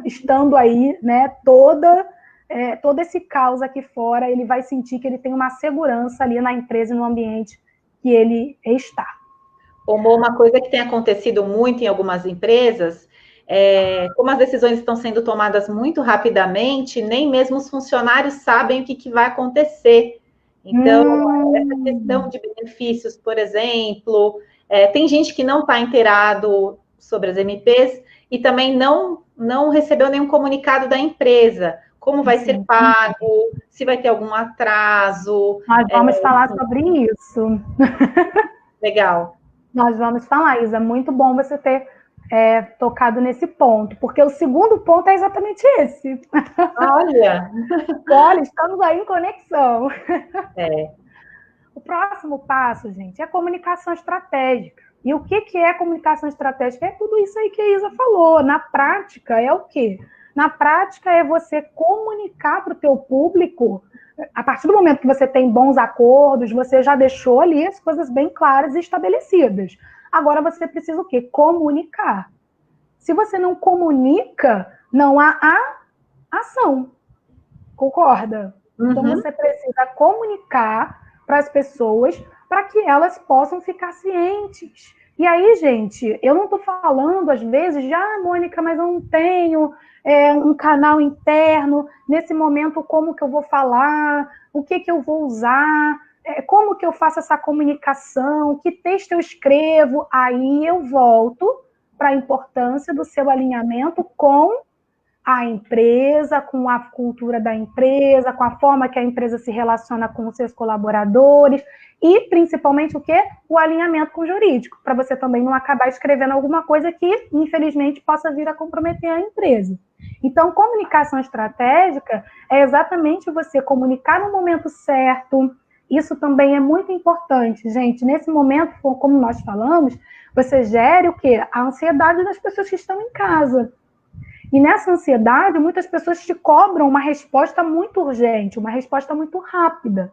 estando aí, né, todo esse caos aqui fora, ele vai sentir que ele tem uma segurança ali na empresa e no ambiente que ele está. Uma coisa que tem acontecido muito em algumas empresas, como as decisões estão sendo tomadas muito rapidamente, nem mesmo os funcionários sabem o que vai acontecer. Então, essa questão de benefícios, por exemplo, tem gente que não está inteirado sobre as MPs e também não recebeu nenhum comunicado da empresa. Como vai ser pago, se vai ter algum atraso. Nós vamos falar sobre isso. Legal. Nós vamos falar, Isa. Muito bom você ter tocado nesse ponto, porque o segundo ponto é exatamente esse. Olha! Olha, estamos aí em conexão. É. O próximo passo, gente, é a comunicação estratégica. E o que é comunicação estratégica? É tudo isso aí que a Isa falou. Na prática, é o quê? Na prática, é você comunicar para o teu público, a partir do momento que você tem bons acordos, você já deixou ali as coisas bem claras e estabelecidas. Agora você precisa o quê? Comunicar. Se você não comunica, não há ação. Concorda? Então você precisa comunicar para as pessoas para que elas possam ficar cientes. E aí, gente, eu não estou falando, às vezes, Mônica, mas eu não tenho um canal interno, nesse momento, como que eu vou falar, o que eu vou usar, como que eu faço essa comunicação, que texto eu escrevo, aí eu volto para a importância do seu alinhamento com a empresa, com a cultura da empresa, com a forma que a empresa se relaciona com os seus colaboradores e, principalmente, o quê? O alinhamento com o jurídico, para você também não acabar escrevendo alguma coisa que, infelizmente, possa vir a comprometer a empresa. Então, comunicação estratégica é exatamente você comunicar no momento certo. Isso também é muito importante, gente. Nesse momento, como nós falamos, você gere o quê? A ansiedade das pessoas que estão em casa. E nessa ansiedade, muitas pessoas te cobram uma resposta muito urgente, uma resposta muito rápida.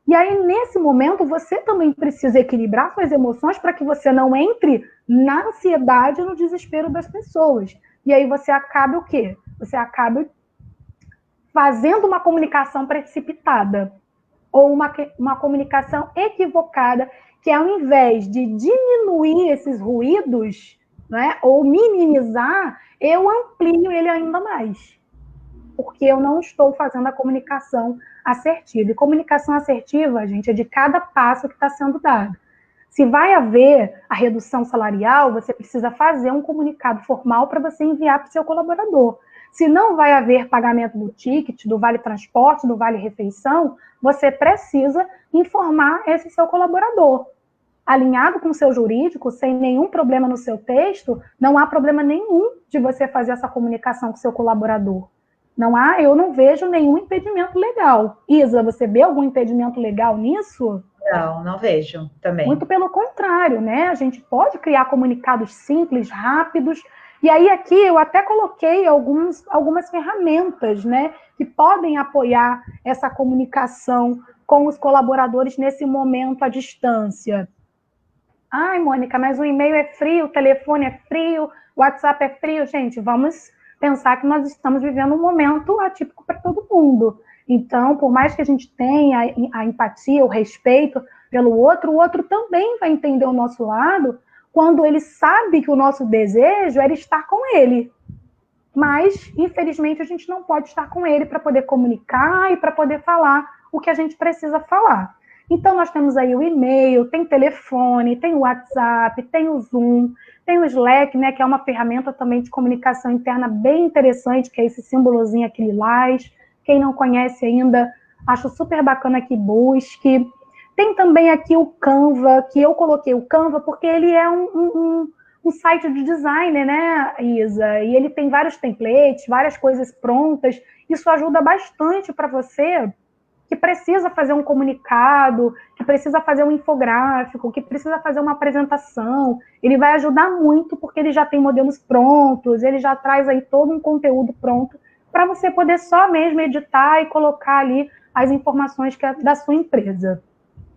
E aí, nesse momento, você também precisa equilibrar suas emoções para que você não entre na ansiedade e no desespero das pessoas. E aí você acaba o quê? Você acaba fazendo uma comunicação precipitada ou uma comunicação equivocada, que ao invés de diminuir esses ruídos, né, ou minimizar, eu amplio ele ainda mais, porque eu não estou fazendo a comunicação assertiva. E comunicação assertiva, gente, é de cada passo que está sendo dado. Se vai haver a redução salarial, você precisa fazer um comunicado formal para você enviar para o seu colaborador. Se não vai haver pagamento do ticket, do vale-transporte, do vale-refeição, você precisa informar esse seu colaborador. Alinhado com o seu jurídico, sem nenhum problema no seu texto, não há problema nenhum de você fazer essa comunicação com o seu colaborador. Eu não vejo nenhum impedimento legal. Isa, você vê algum impedimento legal nisso? Não vejo também. Muito pelo contrário, né? A gente pode criar comunicados simples, rápidos, E aí aqui eu até coloquei algumas ferramentas, né, que podem apoiar essa comunicação com os colaboradores nesse momento à distância. Ai, Mônica, mas o e-mail é frio, o telefone é frio, o WhatsApp é frio. Gente, vamos pensar que nós estamos vivendo um momento atípico para todo mundo. Então, por mais que a gente tenha a empatia, o respeito pelo outro, o outro também vai entender o nosso lado quando ele sabe que o nosso desejo era estar com ele. Mas, infelizmente, a gente não pode estar com ele para poder comunicar e para poder falar o que a gente precisa falar. Então, nós temos aí o e-mail, tem telefone, tem o WhatsApp, tem o Zoom, tem o Slack, né, que é uma ferramenta também de comunicação interna bem interessante, que é esse símbolozinho aqui lilás. Quem não conhece ainda, acho super bacana que busque. Tem também aqui o Canva, que eu coloquei o Canva porque ele é um site de design, né, Isa? E ele tem vários templates, várias coisas prontas. Isso ajuda bastante para você que precisa fazer um comunicado, que precisa fazer um infográfico, que precisa fazer uma apresentação. Ele vai ajudar muito porque ele já tem modelos prontos, ele já traz aí todo um conteúdo pronto para você poder só mesmo editar e colocar ali as informações que é da sua empresa.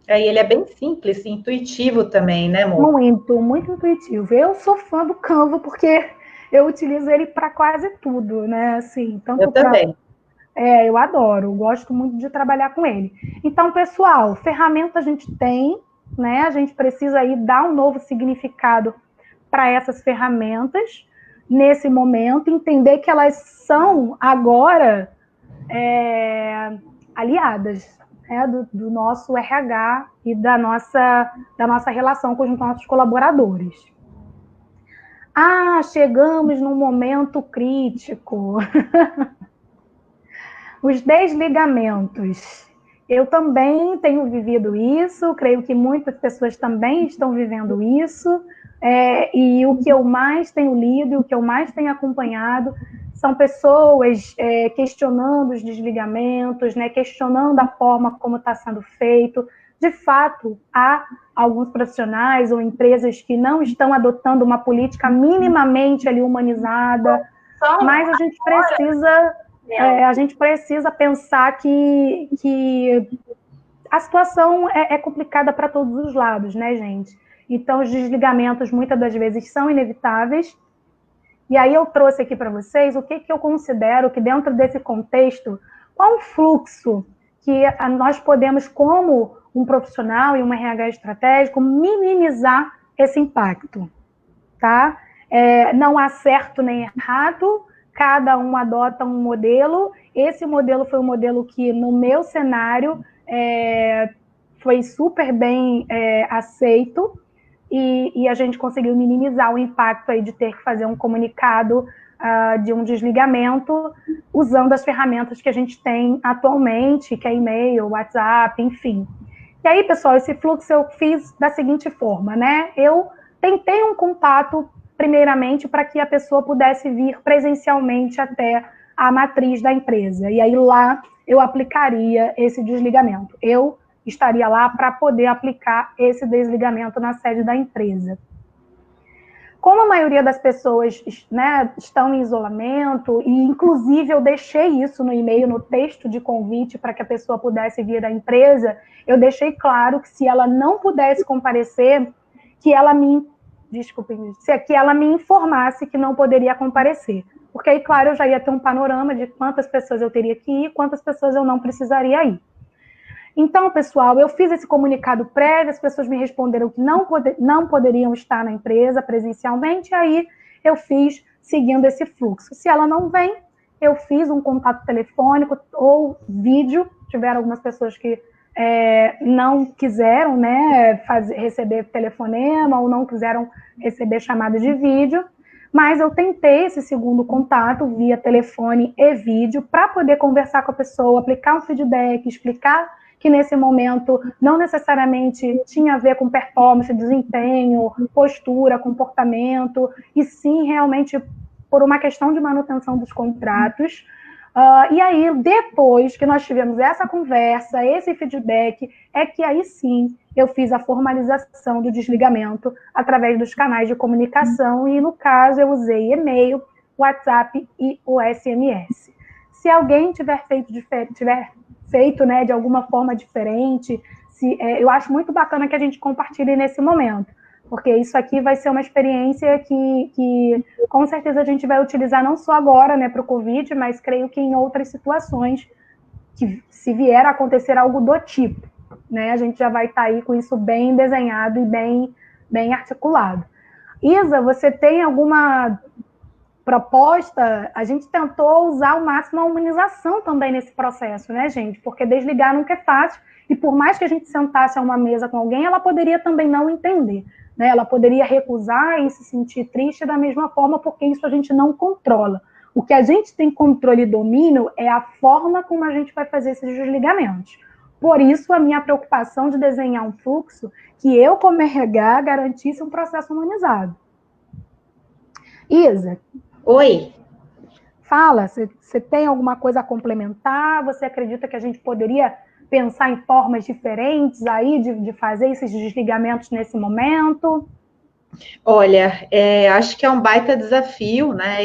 E ele é bem simples, intuitivo também, né, amor? Muito, muito intuitivo. Eu sou fã do Canva porque eu utilizo ele para quase tudo, né? Assim, tanto eu também. Eu adoro, gosto muito de trabalhar com ele. Então, pessoal, ferramenta a gente tem, né? A gente precisa aí dar um novo significado para essas ferramentas nesse momento, entender que elas são agora aliadas, né, do nosso RH e da nossa relação com os nossos colaboradores. Ah, chegamos num momento crítico. Os desligamentos. Eu também tenho vivido isso, creio que muitas pessoas também estão vivendo isso, e o que eu mais tenho lido e o que eu mais tenho acompanhado são pessoas questionando os desligamentos, né, questionando a forma como está sendo feito. De fato, há alguns profissionais ou empresas que não estão adotando uma política minimamente ali humanizada, mas a gente precisa pensar que a situação é complicada para todos os lados, né, gente? Então, os desligamentos muitas das vezes são inevitáveis. E aí eu trouxe aqui para vocês o que eu considero que dentro desse contexto, qual o fluxo que nós podemos, como um profissional e um RH estratégico, minimizar esse impacto, tá? Não há certo nem errado, cada um adota um modelo. Esse modelo foi um modelo que, no meu cenário, foi super bem aceito, e a gente conseguiu minimizar o impacto aí de ter que fazer um comunicado de um desligamento usando as ferramentas que a gente tem atualmente, que é e-mail, WhatsApp, enfim. E aí, pessoal, esse fluxo eu fiz da seguinte forma, né? Eu tentei um contato primeiramente para que a pessoa pudesse vir presencialmente até a matriz da empresa. E aí lá eu aplicaria esse desligamento. Eu estaria lá para poder aplicar esse desligamento na sede da empresa. Como a maioria das pessoas, né, estão em isolamento, e inclusive eu deixei isso no e-mail, no texto de convite para que a pessoa pudesse vir à empresa, eu deixei claro que se ela não pudesse comparecer, que ela me informasse que não poderia comparecer. Porque aí, claro, eu já ia ter um panorama de quantas pessoas eu teria que ir, quantas pessoas eu não precisaria ir. Então, pessoal, eu fiz esse comunicado prévio, as pessoas me responderam que não poderiam estar na empresa presencialmente, aí eu fiz seguindo esse fluxo. Se ela não vem, eu fiz um contato telefônico ou vídeo, tiveram algumas pessoas que não quiseram, né, receber telefonema ou não quiseram receber chamada de vídeo, mas eu tentei esse segundo contato via telefone e vídeo para poder conversar com a pessoa, aplicar um feedback, explicar que nesse momento não necessariamente tinha a ver com performance, desempenho, postura, comportamento, e sim realmente por uma questão de manutenção dos contratos. E aí, depois que nós tivemos essa conversa, esse feedback, é que aí sim eu fiz a formalização do desligamento através dos canais de comunicação e, no caso, eu usei e-mail, WhatsApp e o SMS. Se alguém tiver feito né, de alguma forma diferente, eu acho muito bacana que a gente compartilhe nesse momento, porque isso aqui vai ser uma experiência que com certeza a gente vai utilizar não só agora, né, para o Covid, mas creio que em outras situações que, se vier a acontecer algo do tipo, né, a gente já vai estar aí com isso bem desenhado e bem articulado. Isa, você tem alguma proposta? A gente tentou usar ao máximo a humanização também nesse processo, né, gente? Porque desligar nunca é fácil, e por mais que a gente sentasse a uma mesa com alguém, ela poderia também não entender, né? Ela poderia recusar e se sentir triste da mesma forma, porque isso a gente não controla. O que a gente tem controle e domínio é a forma como a gente vai fazer esses desligamentos. Por isso, a minha preocupação de desenhar um fluxo que eu, como RH, garantisse um processo humanizado. Isa. Oi. Fala, você tem alguma coisa a complementar? Você acredita que a gente poderia pensar em formas diferentes aí de fazer esses desligamentos nesse momento? Olha, acho que é um baita desafio, né?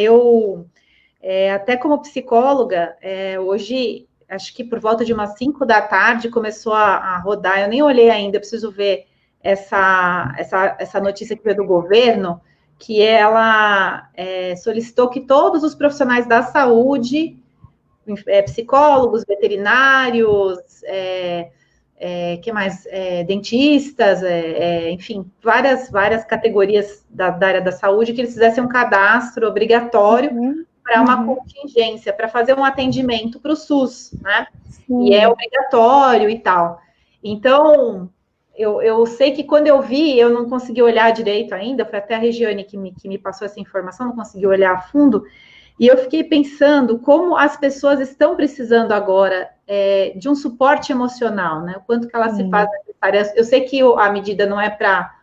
Até como psicóloga, hoje, acho que por volta de umas 5 da tarde começou a rodar, eu nem olhei ainda, preciso ver essa notícia que veio do governo, que ela solicitou que todos os profissionais da saúde, psicólogos, veterinários, que mais? Dentistas, enfim, várias categorias da área da saúde, que eles fizessem um cadastro obrigatório para uma contingência, para fazer um atendimento para o SUS, né? E é obrigatório e tal. Então, eu sei que quando eu vi, eu não consegui olhar direito ainda, foi até a Regiane que me passou essa informação, não consegui olhar a fundo, e eu fiquei pensando como as pessoas estão precisando agora de um suporte emocional, né? O quanto que ela se faz necessária. Eu sei que a medida não é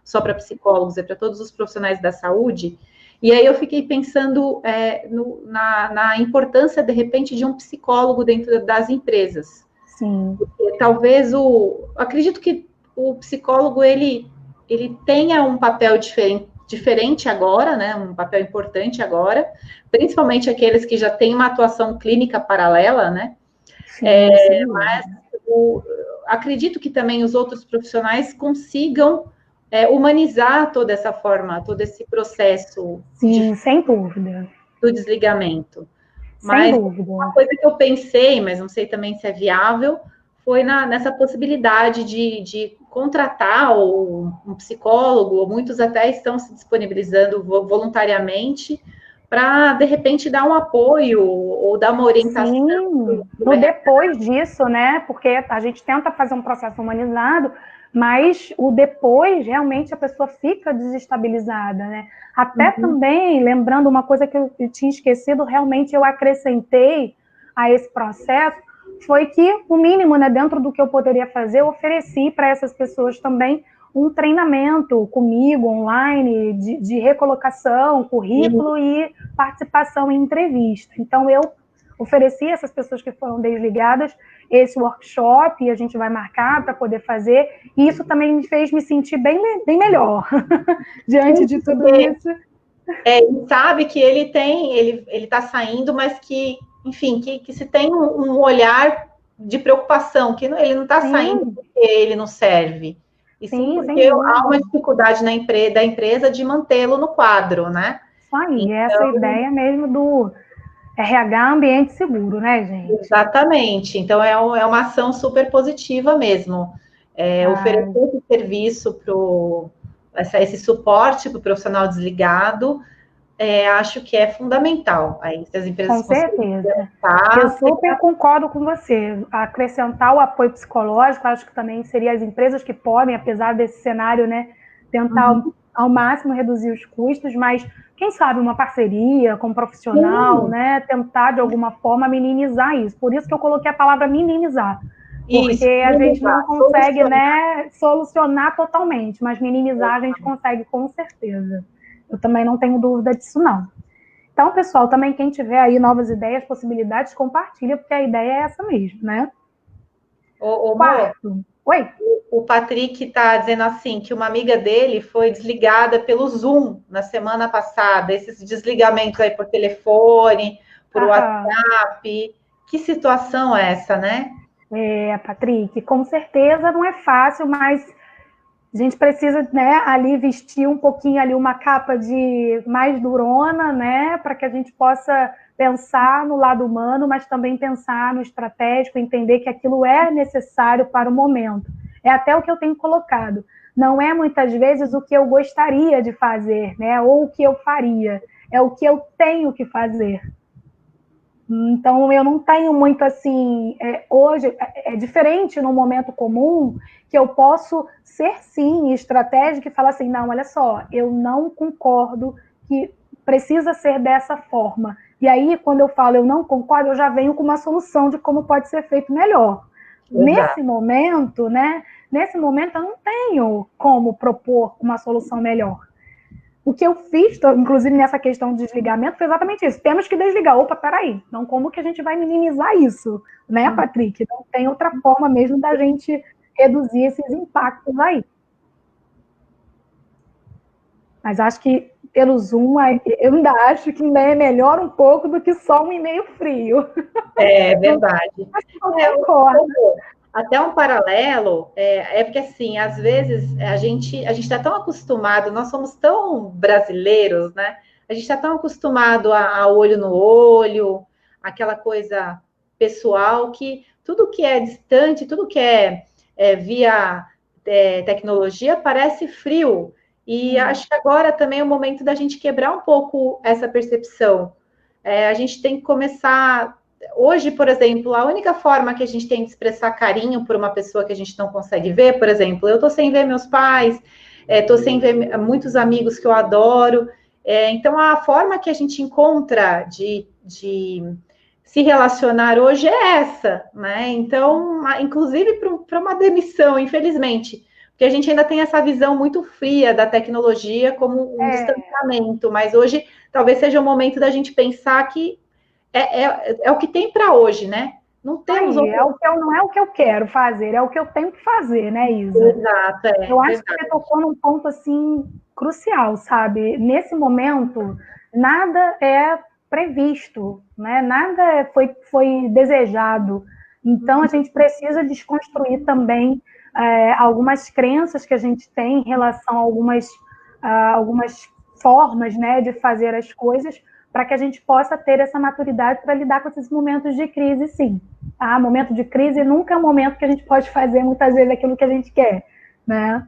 só para psicólogos, é para todos os profissionais da saúde. E aí eu fiquei pensando na importância, de repente, de um psicólogo dentro das empresas. Sim. Porque talvez acredito que o psicólogo ele tenha um papel diferente agora, né? Um papel importante agora, principalmente aqueles que já têm uma atuação clínica paralela, né? Sim, mas acredito que também os outros profissionais consigam humanizar toda essa forma, todo esse processo sem dúvida. Do desligamento. Sem dúvida. Uma coisa que eu pensei, mas não sei também se é viável, foi nessa possibilidade de contratar um psicólogo, ou muitos até estão se disponibilizando voluntariamente para, de repente, dar um apoio ou dar uma orientação. Sim, no depois disso, né? Porque a gente tenta fazer um processo humanizado, mas o depois, realmente, a pessoa fica desestabilizada, né? Até também, lembrando uma coisa que eu tinha esquecido, realmente eu acrescentei a esse processo, foi que o mínimo, né, dentro do que eu poderia fazer, eu ofereci para essas pessoas também um treinamento comigo, online, de recolocação, currículo e participação em entrevista. Então, eu ofereci a essas pessoas que foram desligadas esse workshop, e a gente vai marcar para poder fazer, e isso também me fez me sentir bem melhor diante de tudo isso. Sabe que ele está saindo, mas que, enfim, que se tem um olhar de preocupação, que ele não está saindo porque ele não serve. E sim porque há uma dificuldade da empresa de mantê-lo no quadro, né? Isso aí, então, essa ideia mesmo do RH ambiente seguro, né, gente? Exatamente. Então, é uma ação super positiva mesmo. Oferecer esse serviço esse suporte para o profissional desligado, acho que é fundamental. Aí, se as empresas com certeza. Eu super concordo com você. Acrescentar o apoio psicológico, acho que também seria as empresas que podem, apesar desse cenário, né, tentar ao máximo reduzir os custos, mas quem sabe uma parceria com um profissional, né, tentar de alguma forma minimizar isso. Por isso que eu coloquei a palavra minimizar. Porque a gente não consegue, né, solucionar totalmente, mas minimizar a gente consegue com certeza. Eu também não tenho dúvida disso, não. Então, pessoal, também quem tiver aí novas ideias, possibilidades, compartilha, porque a ideia é essa mesmo, né? Quarto. Oi? O Patrick está dizendo assim que uma amiga dele foi desligada pelo Zoom na semana passada, esses desligamentos aí por telefone, por Aham. WhatsApp. Que situação é essa, né? Patrick, com certeza não é fácil, mas a gente precisa, né, ali vestir um pouquinho ali uma capa de mais durona, né, para que a gente possa pensar no lado humano, mas também pensar no estratégico, entender que aquilo é necessário para o momento. É até o que eu tenho colocado. Não é muitas vezes o que eu gostaria de fazer, né, ou o que eu faria, é o que eu tenho que fazer. Então, eu não tenho muito assim. Hoje é diferente no momento comum que eu posso ser sim estratégica e falar assim: não, olha só, eu não concordo que precisa ser dessa forma. E aí, quando eu falo eu não concordo, eu já venho com uma solução de como pode ser feito melhor. Exato. Nesse momento, né? Nesse momento, eu não tenho como propor uma solução melhor. O que eu fiz, inclusive nessa questão de desligamento, foi exatamente isso. Temos que desligar. Opa, peraí. Então, como que a gente vai minimizar isso? Né, Patrick? Não tem outra forma mesmo da gente reduzir esses impactos aí. Mas acho que pelo Zoom, eu ainda acho que ainda é melhor um pouco do que só um e-mail frio. É verdade. Não concordo. Até um paralelo, porque assim, às vezes a gente está tão acostumado, nós somos tão brasileiros, né? A gente está tão acostumado a olho no olho, aquela coisa pessoal, que tudo que é distante, tudo que é via tecnologia parece frio. E acho que agora também é o momento da gente quebrar um pouco essa percepção. A gente tem que começar. Hoje, por exemplo, a única forma que a gente tem de expressar carinho por uma pessoa que a gente não consegue ver, por exemplo, eu estou sem ver meus pais, estou sem ver muitos amigos que eu adoro. Então, a forma que a gente encontra de se relacionar hoje é essa, né? Então, inclusive para uma demissão, infelizmente, porque a gente ainda tem essa visão muito fria da tecnologia como um distanciamento, mas hoje talvez seja o momento da gente pensar que é o que tem para hoje, né? Não temos Aí, outra. não é o que eu quero fazer, é o que eu tenho que fazer, né, Isa? Exato, Eu acho que verdade. você tocou num ponto assim crucial, sabe? Nesse momento, nada é previsto, né? Nada foi desejado. Então, a gente precisa desconstruir também algumas crenças que a gente tem em relação a algumas formas, né, de fazer as coisas, para que a gente possa ter essa maturidade para lidar com esses momentos de crise, sim. Tá? Momento de crise nunca é um momento que a gente pode fazer muitas vezes aquilo que a gente quer, né?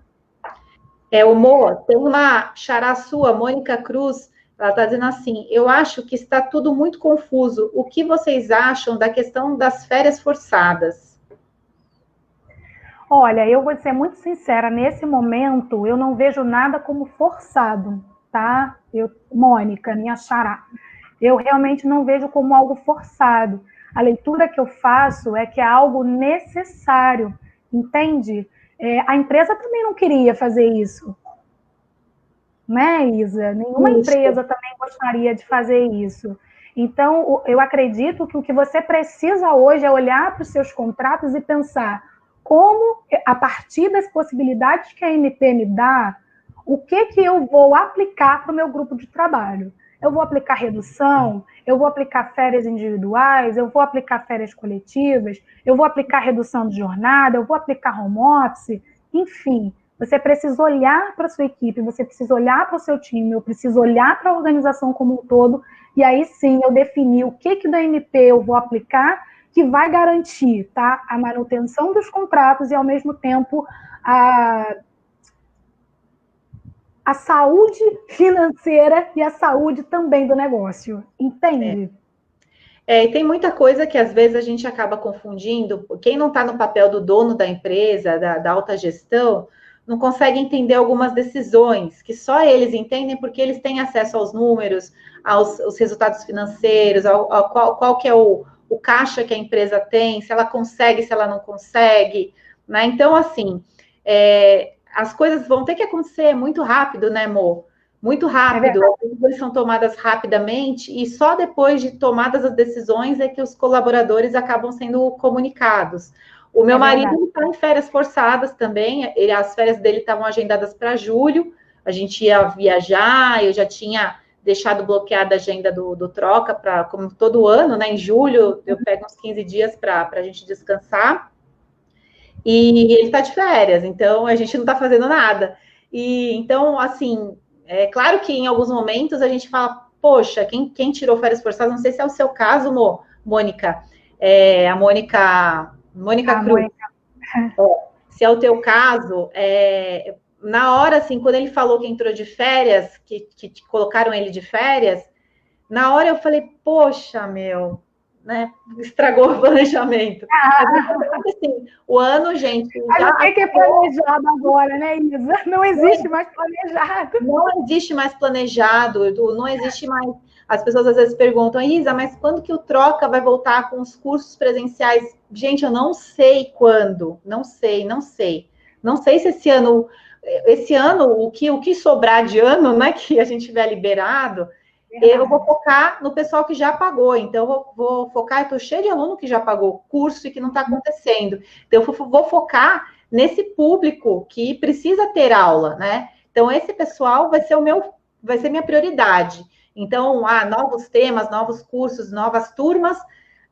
O Mo, tem uma xará sua, Mônica Cruz, ela está dizendo assim: eu acho que está tudo muito confuso. O que vocês acham da questão das férias forçadas? Olha, eu vou ser muito sincera, nesse momento eu não vejo nada como forçado, tá? Mônica, minha xará, eu realmente não vejo como algo forçado. A leitura que eu faço é que é algo necessário, entende? A empresa também não queria fazer isso, né, Isa? Nenhuma Isso. empresa também gostaria de fazer isso. Então, eu acredito que o que você precisa hoje é olhar para os seus contratos e pensar como, a partir das possibilidades que a MP me dá, o que eu vou aplicar para o meu grupo de trabalho. Eu vou aplicar redução, eu vou aplicar férias individuais, eu vou aplicar férias coletivas, eu vou aplicar redução de jornada, eu vou aplicar home office, enfim. Você precisa olhar para a sua equipe, você precisa olhar para o seu time, eu preciso olhar para a organização como um todo, e aí sim eu definir o que da MP eu vou aplicar que vai garantir, tá, a manutenção dos contratos e, ao mesmo tempo, a saúde financeira e a saúde também do negócio. Entende? E tem muita coisa que às vezes a gente acaba confundindo. Quem não está no papel do dono da empresa, da alta gestão, não consegue entender algumas decisões que só eles entendem porque eles têm acesso aos números, aos resultados financeiros, qual que é o caixa que a empresa tem, se ela consegue, se ela não consegue, né? Então, assim, as coisas vão ter que acontecer muito rápido, né, Mo? Muito rápido, as decisões são tomadas rapidamente e só depois de tomadas as decisões é que os colaboradores acabam sendo comunicados. O meu marido está em férias forçadas também, as férias dele estavam agendadas para julho, a gente ia viajar, eu já tinha deixado bloqueada a agenda do Troca, como todo ano, né? Em julho eu pego uns 15 dias para a gente descansar. E ele está de férias, então a gente não está fazendo nada. E então, assim, é claro que em alguns momentos a gente fala, poxa, quem tirou férias forçadas, não sei se é o seu caso, Mônica, a Mônica Cruz. Se é o teu caso, na hora, assim, quando ele falou que entrou de férias, que colocaram ele de férias, na hora eu falei, poxa, meu, né? Estragou o planejamento. Mas, assim, o ano, gente. Já... O que é planejado agora, né, Isa? Não existe mais planejado. Não existe mais planejado, não existe mais. As pessoas às vezes perguntam, Isa, mas quando que o Troca vai voltar com os cursos presenciais? Gente, eu não sei quando, não sei. Não sei se esse ano, o que sobrar de ano, né, que a gente tiver liberado, eu vou focar no pessoal que já pagou. Então, eu vou focar, eu estou cheio de aluno que já pagou curso e que não está acontecendo. Então, eu vou focar nesse público que precisa ter aula, né? Então, esse pessoal vai ser minha prioridade. Então, novos temas, novos cursos, novas turmas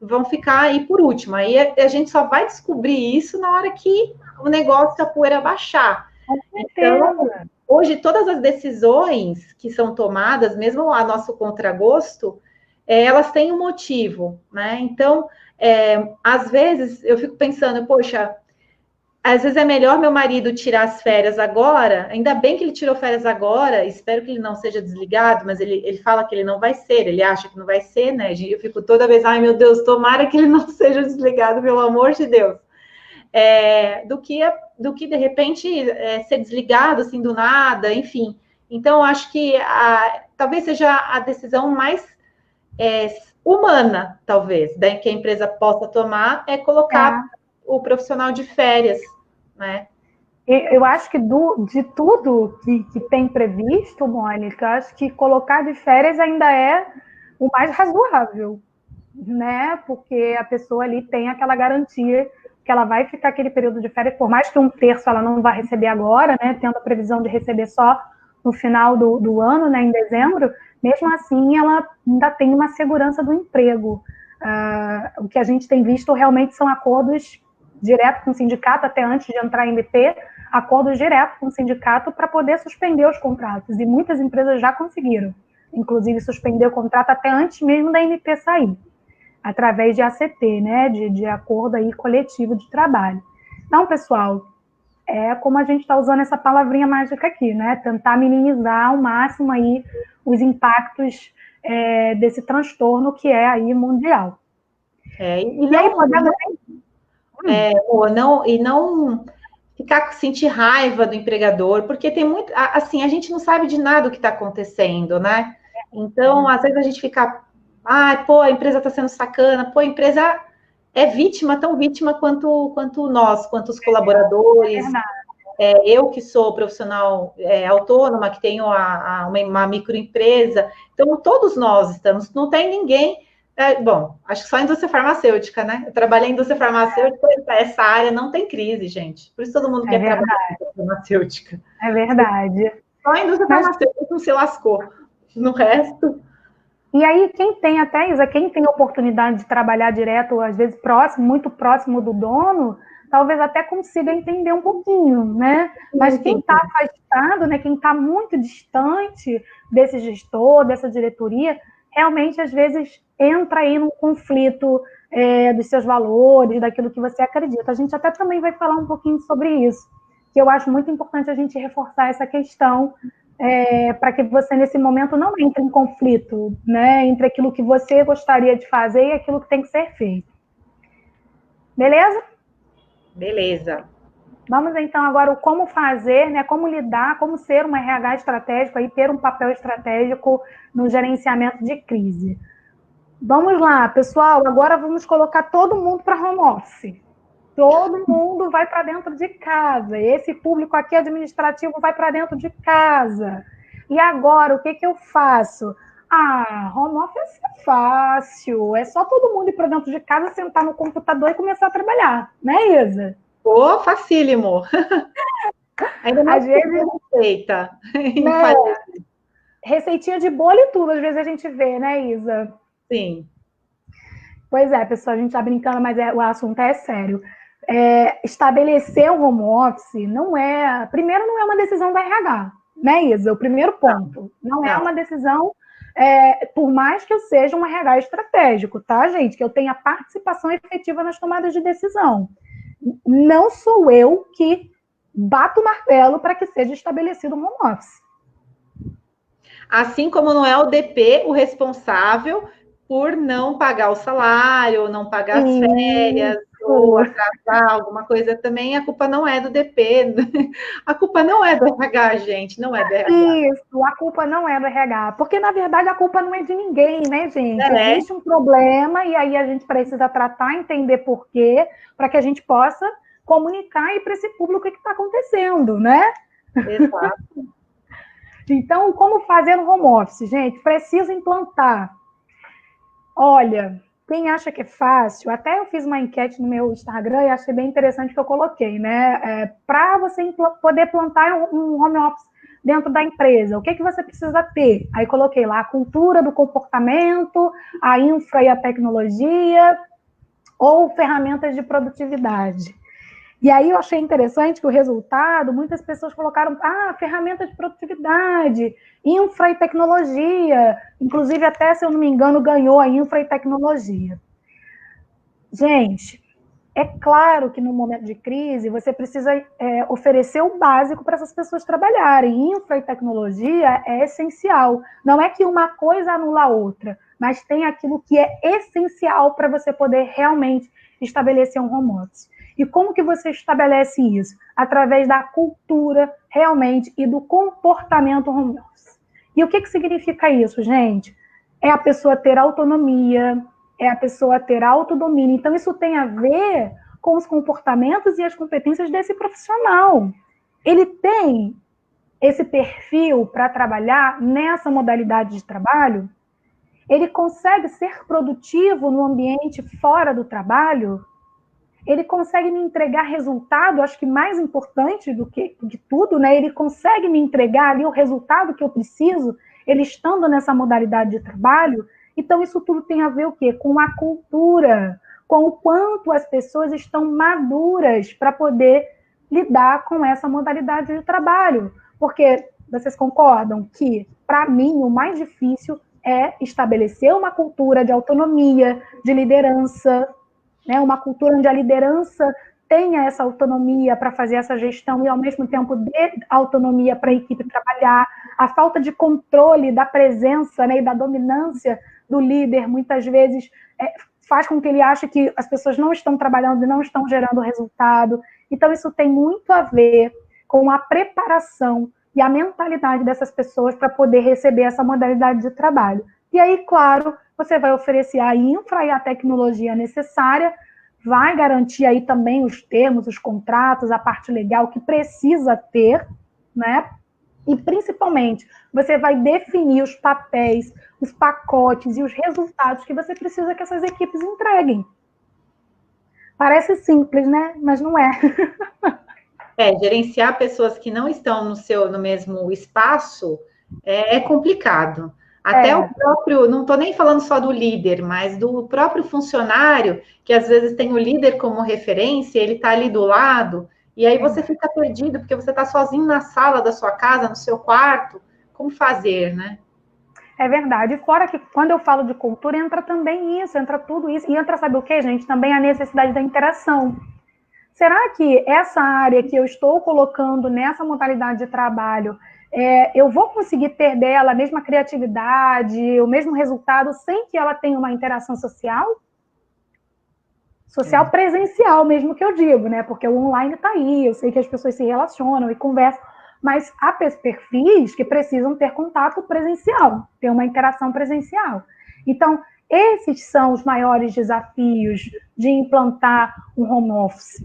vão ficar aí por último. Aí a gente só vai descobrir isso na hora que o negócio, a poeira baixar. Então, hoje, todas as decisões que são tomadas, mesmo a nosso contragosto, elas têm um motivo, né? Então, às vezes, eu fico pensando, poxa, às vezes é melhor meu marido tirar as férias agora, ainda bem que ele tirou férias agora, espero que ele não seja desligado, mas ele fala que ele não vai ser, ele acha que não vai ser, né? Eu fico toda vez, ai meu Deus, tomara que ele não seja desligado, pelo amor de Deus. Do que de repente ser desligado assim do nada, enfim. Então, acho que talvez seja a decisão mais humana, talvez, que a empresa possa tomar, é colocar o profissional de férias, né? Eu acho que de tudo que tem previsto, Mônica, acho que colocar de férias ainda é o mais razoável, né? Porque a pessoa ali tem aquela garantia que ela vai ficar aquele período de férias, por mais que 1/3 ela não vai receber agora, né? Tendo a previsão de receber só no final do ano, né? Em dezembro, mesmo assim ela ainda tem uma segurança do emprego. O que a gente tem visto realmente são acordos direto com o sindicato, até antes de entrar em MP, acordos direto com o sindicato para poder suspender os contratos, e muitas empresas já conseguiram, inclusive suspender o contrato até antes mesmo da MP sair, através de ACT, né, de acordo aí coletivo de trabalho. Então, pessoal, é como a gente está usando essa palavrinha mágica aqui, né, tentar minimizar ao máximo aí os impactos desse transtorno que é aí mundial. E aí, podemos... não sentir raiva do empregador, porque tem muito, assim, a gente não sabe de nada o que está acontecendo, né? Então, às vezes a gente fica, pô, a empresa está sendo sacana, pô, a empresa é vítima, tão vítima quanto nós, quanto os colaboradores. Eu que sou profissional autônoma, que tenho uma microempresa, então todos nós estamos, não tem ninguém. Bom, acho que só a indústria farmacêutica, né? Eu trabalhei em indústria farmacêutica, essa área não tem crise, gente. Por isso todo mundo quer trabalhar em indústria farmacêutica. É verdade. Só a indústria farmacêutica não se lascou. No resto... E aí, quem tem até, Isa, quem tem oportunidade de trabalhar direto, às vezes muito próximo do dono, talvez até consiga entender um pouquinho, né? Mas quem está afastado, né, quem está muito distante desse gestor, dessa diretoria, realmente, às vezes, entra aí num conflito dos seus valores, daquilo que você acredita. A gente até também vai falar um pouquinho sobre isso, que eu acho muito importante a gente reforçar essa questão, para que você, nesse momento, não entre em conflito, né, entre aquilo que você gostaria de fazer e aquilo que tem que ser feito. Beleza? Beleza. Vamos, então, agora o como fazer, né, como lidar, como ser um RH estratégico, aí, ter um papel estratégico no gerenciamento de crise. Vamos lá, pessoal, agora vamos colocar todo mundo para home office. Todo mundo vai para dentro de casa. Esse público aqui administrativo vai para dentro de casa. E agora, o que eu faço? Home office é fácil. É só todo mundo ir para dentro de casa, sentar no computador e começar a trabalhar, né, Isa? Ô, facílimo. Ainda mais Às que vezes, receita. né, receitinha de bolo e tudo, às vezes a gente vê, né, Isa? Sim. Pois é, pessoal, a gente está brincando, mas o assunto é sério. Estabelecer um home office não é. Primeiro, não é uma decisão da RH, né, Isa? O primeiro ponto. Não é uma decisão, por mais que eu seja um RH estratégico, tá, gente? Que eu tenha participação efetiva nas tomadas de decisão. Não sou eu que bato o martelo para que seja estabelecido um home office. Assim como não é o DP o responsável por não pagar o salário, não pagar as férias, ou atrasar alguma coisa também, a culpa não é do DP, a culpa não é do RH, gente, não é do RH. Isso, a culpa não é do RH, porque na verdade a culpa não é de ninguém, né, gente? Existe um problema e aí a gente precisa tratar, entender por quê, para que a gente possa comunicar aí para esse público o que está acontecendo, né? Exato. Então, como fazer um home office, gente? Precisa implantar. Olha, quem acha que é fácil, até eu fiz uma enquete no meu Instagram e achei bem interessante que eu coloquei, né? Para você poder plantar um home office dentro da empresa, o que você precisa ter? Aí coloquei lá a cultura do comportamento, a infra e a tecnologia, ou ferramentas de produtividade. E aí eu achei interessante que o resultado, muitas pessoas colocaram, ferramenta de produtividade, infra e tecnologia, inclusive até, se eu não me engano, ganhou a infra e tecnologia. Gente, é claro que no momento de crise você precisa oferecer o básico para essas pessoas trabalharem. Infra e tecnologia é essencial. Não é que uma coisa anula a outra, mas tem aquilo que é essencial para você poder realmente estabelecer um home office. E como que você estabelece isso? Através da cultura, realmente, e do comportamento home office. E o que significa isso, gente? É a pessoa ter autonomia, é a pessoa ter autodomínio. Então, isso tem a ver com os comportamentos e as competências desse profissional. Ele tem esse perfil para trabalhar nessa modalidade de trabalho? Ele consegue ser produtivo no ambiente fora do trabalho? Ele consegue me entregar resultado, acho que mais importante do que de tudo, né? Ele consegue me entregar ali o resultado que eu preciso, ele estando nessa modalidade de trabalho. Então, isso tudo tem a ver o quê? Com a cultura, com o quanto as pessoas estão maduras para poder lidar com essa modalidade de trabalho. Porque vocês concordam que, para mim, o mais difícil é estabelecer uma cultura de autonomia, de liderança, né, uma cultura onde a liderança tenha essa autonomia para fazer essa gestão e, ao mesmo tempo, dê autonomia para a equipe trabalhar. A falta de controle da presença, né, e da dominância do líder, muitas vezes, faz com que ele ache que as pessoas não estão trabalhando e não estão gerando resultado. Então, isso tem muito a ver com a preparação e a mentalidade dessas pessoas para poder receber essa modalidade de trabalho. E aí, claro, você vai oferecer a infra e a tecnologia necessária, vai garantir aí também os termos, os contratos, a parte legal que precisa ter, né? E, principalmente, você vai definir os papéis, os pacotes e os resultados que você precisa que essas equipes entreguem. Parece simples, né? Mas não é. Gerenciar pessoas que não estão no mesmo espaço é complicado. Até o próprio, não estou nem falando só do líder, mas do próprio funcionário, que às vezes tem o líder como referência, ele está ali do lado, e aí você fica perdido, porque você está sozinho na sala da sua casa, no seu quarto, como fazer, né? É verdade. Fora que quando eu falo de cultura, entra também isso, entra tudo isso. E entra, sabe o quê, gente? Também a necessidade da interação. Será que essa área que eu estou colocando nessa modalidade de trabalho, eu vou conseguir ter dela a mesma criatividade, o mesmo resultado, sem que ela tenha uma interação social? Social presencial mesmo, que eu digo, né? Porque o online está aí, eu sei que as pessoas se relacionam e conversam, mas há perfis que precisam ter contato presencial, ter uma interação presencial. Então, esses são os maiores desafios de implantar um home office,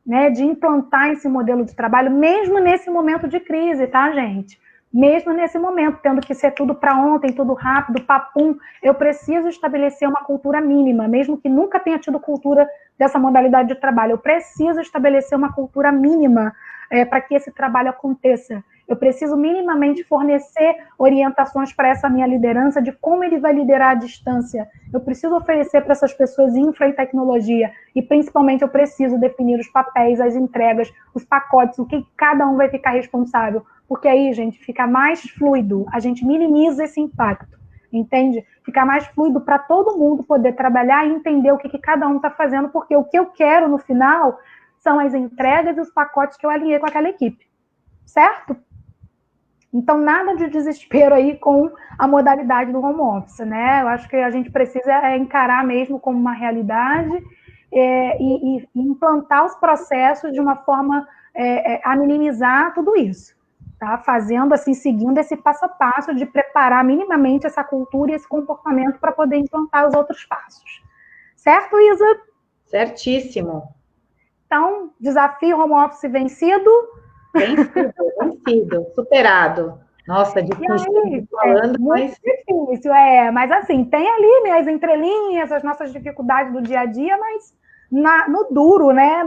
né? De implantar esse modelo de trabalho, mesmo nesse momento de crise, tá, gente? mesmo nesse momento, tendo que ser tudo para ontem, tudo rápido, papum, eu preciso estabelecer uma cultura mínima, mesmo que nunca tenha tido cultura dessa modalidade de trabalho, eu preciso estabelecer uma cultura mínima para que esse trabalho aconteça. Eu preciso minimamente fornecer orientações para essa minha liderança de como ele vai liderar à distância. Eu preciso oferecer para essas pessoas infra e tecnologia e, principalmente, eu preciso definir os papéis, as entregas, os pacotes, o que cada um vai ficar responsável. Porque aí, gente, fica mais fluido, a gente minimiza esse impacto, entende? Fica mais fluido para todo mundo poder trabalhar e entender o que cada um está fazendo, porque o que eu quero no final são as entregas e os pacotes que eu alinhei com aquela equipe, certo? Então, nada de desespero aí com a modalidade do home office, né? Eu acho que a gente precisa encarar mesmo como uma realidade e implantar os processos de uma forma a minimizar tudo isso, tá? Fazendo assim, seguindo esse passo a passo de preparar minimamente essa cultura e esse comportamento para poder implantar os outros passos. Certo, Isa? Certíssimo. Então, desafio home office vencido. Vencido, superado. Nossa, difícil, aí, falando, muito difícil, mas assim, tem ali, né, as entrelinhas, as nossas dificuldades do dia a dia, mas no duro, né,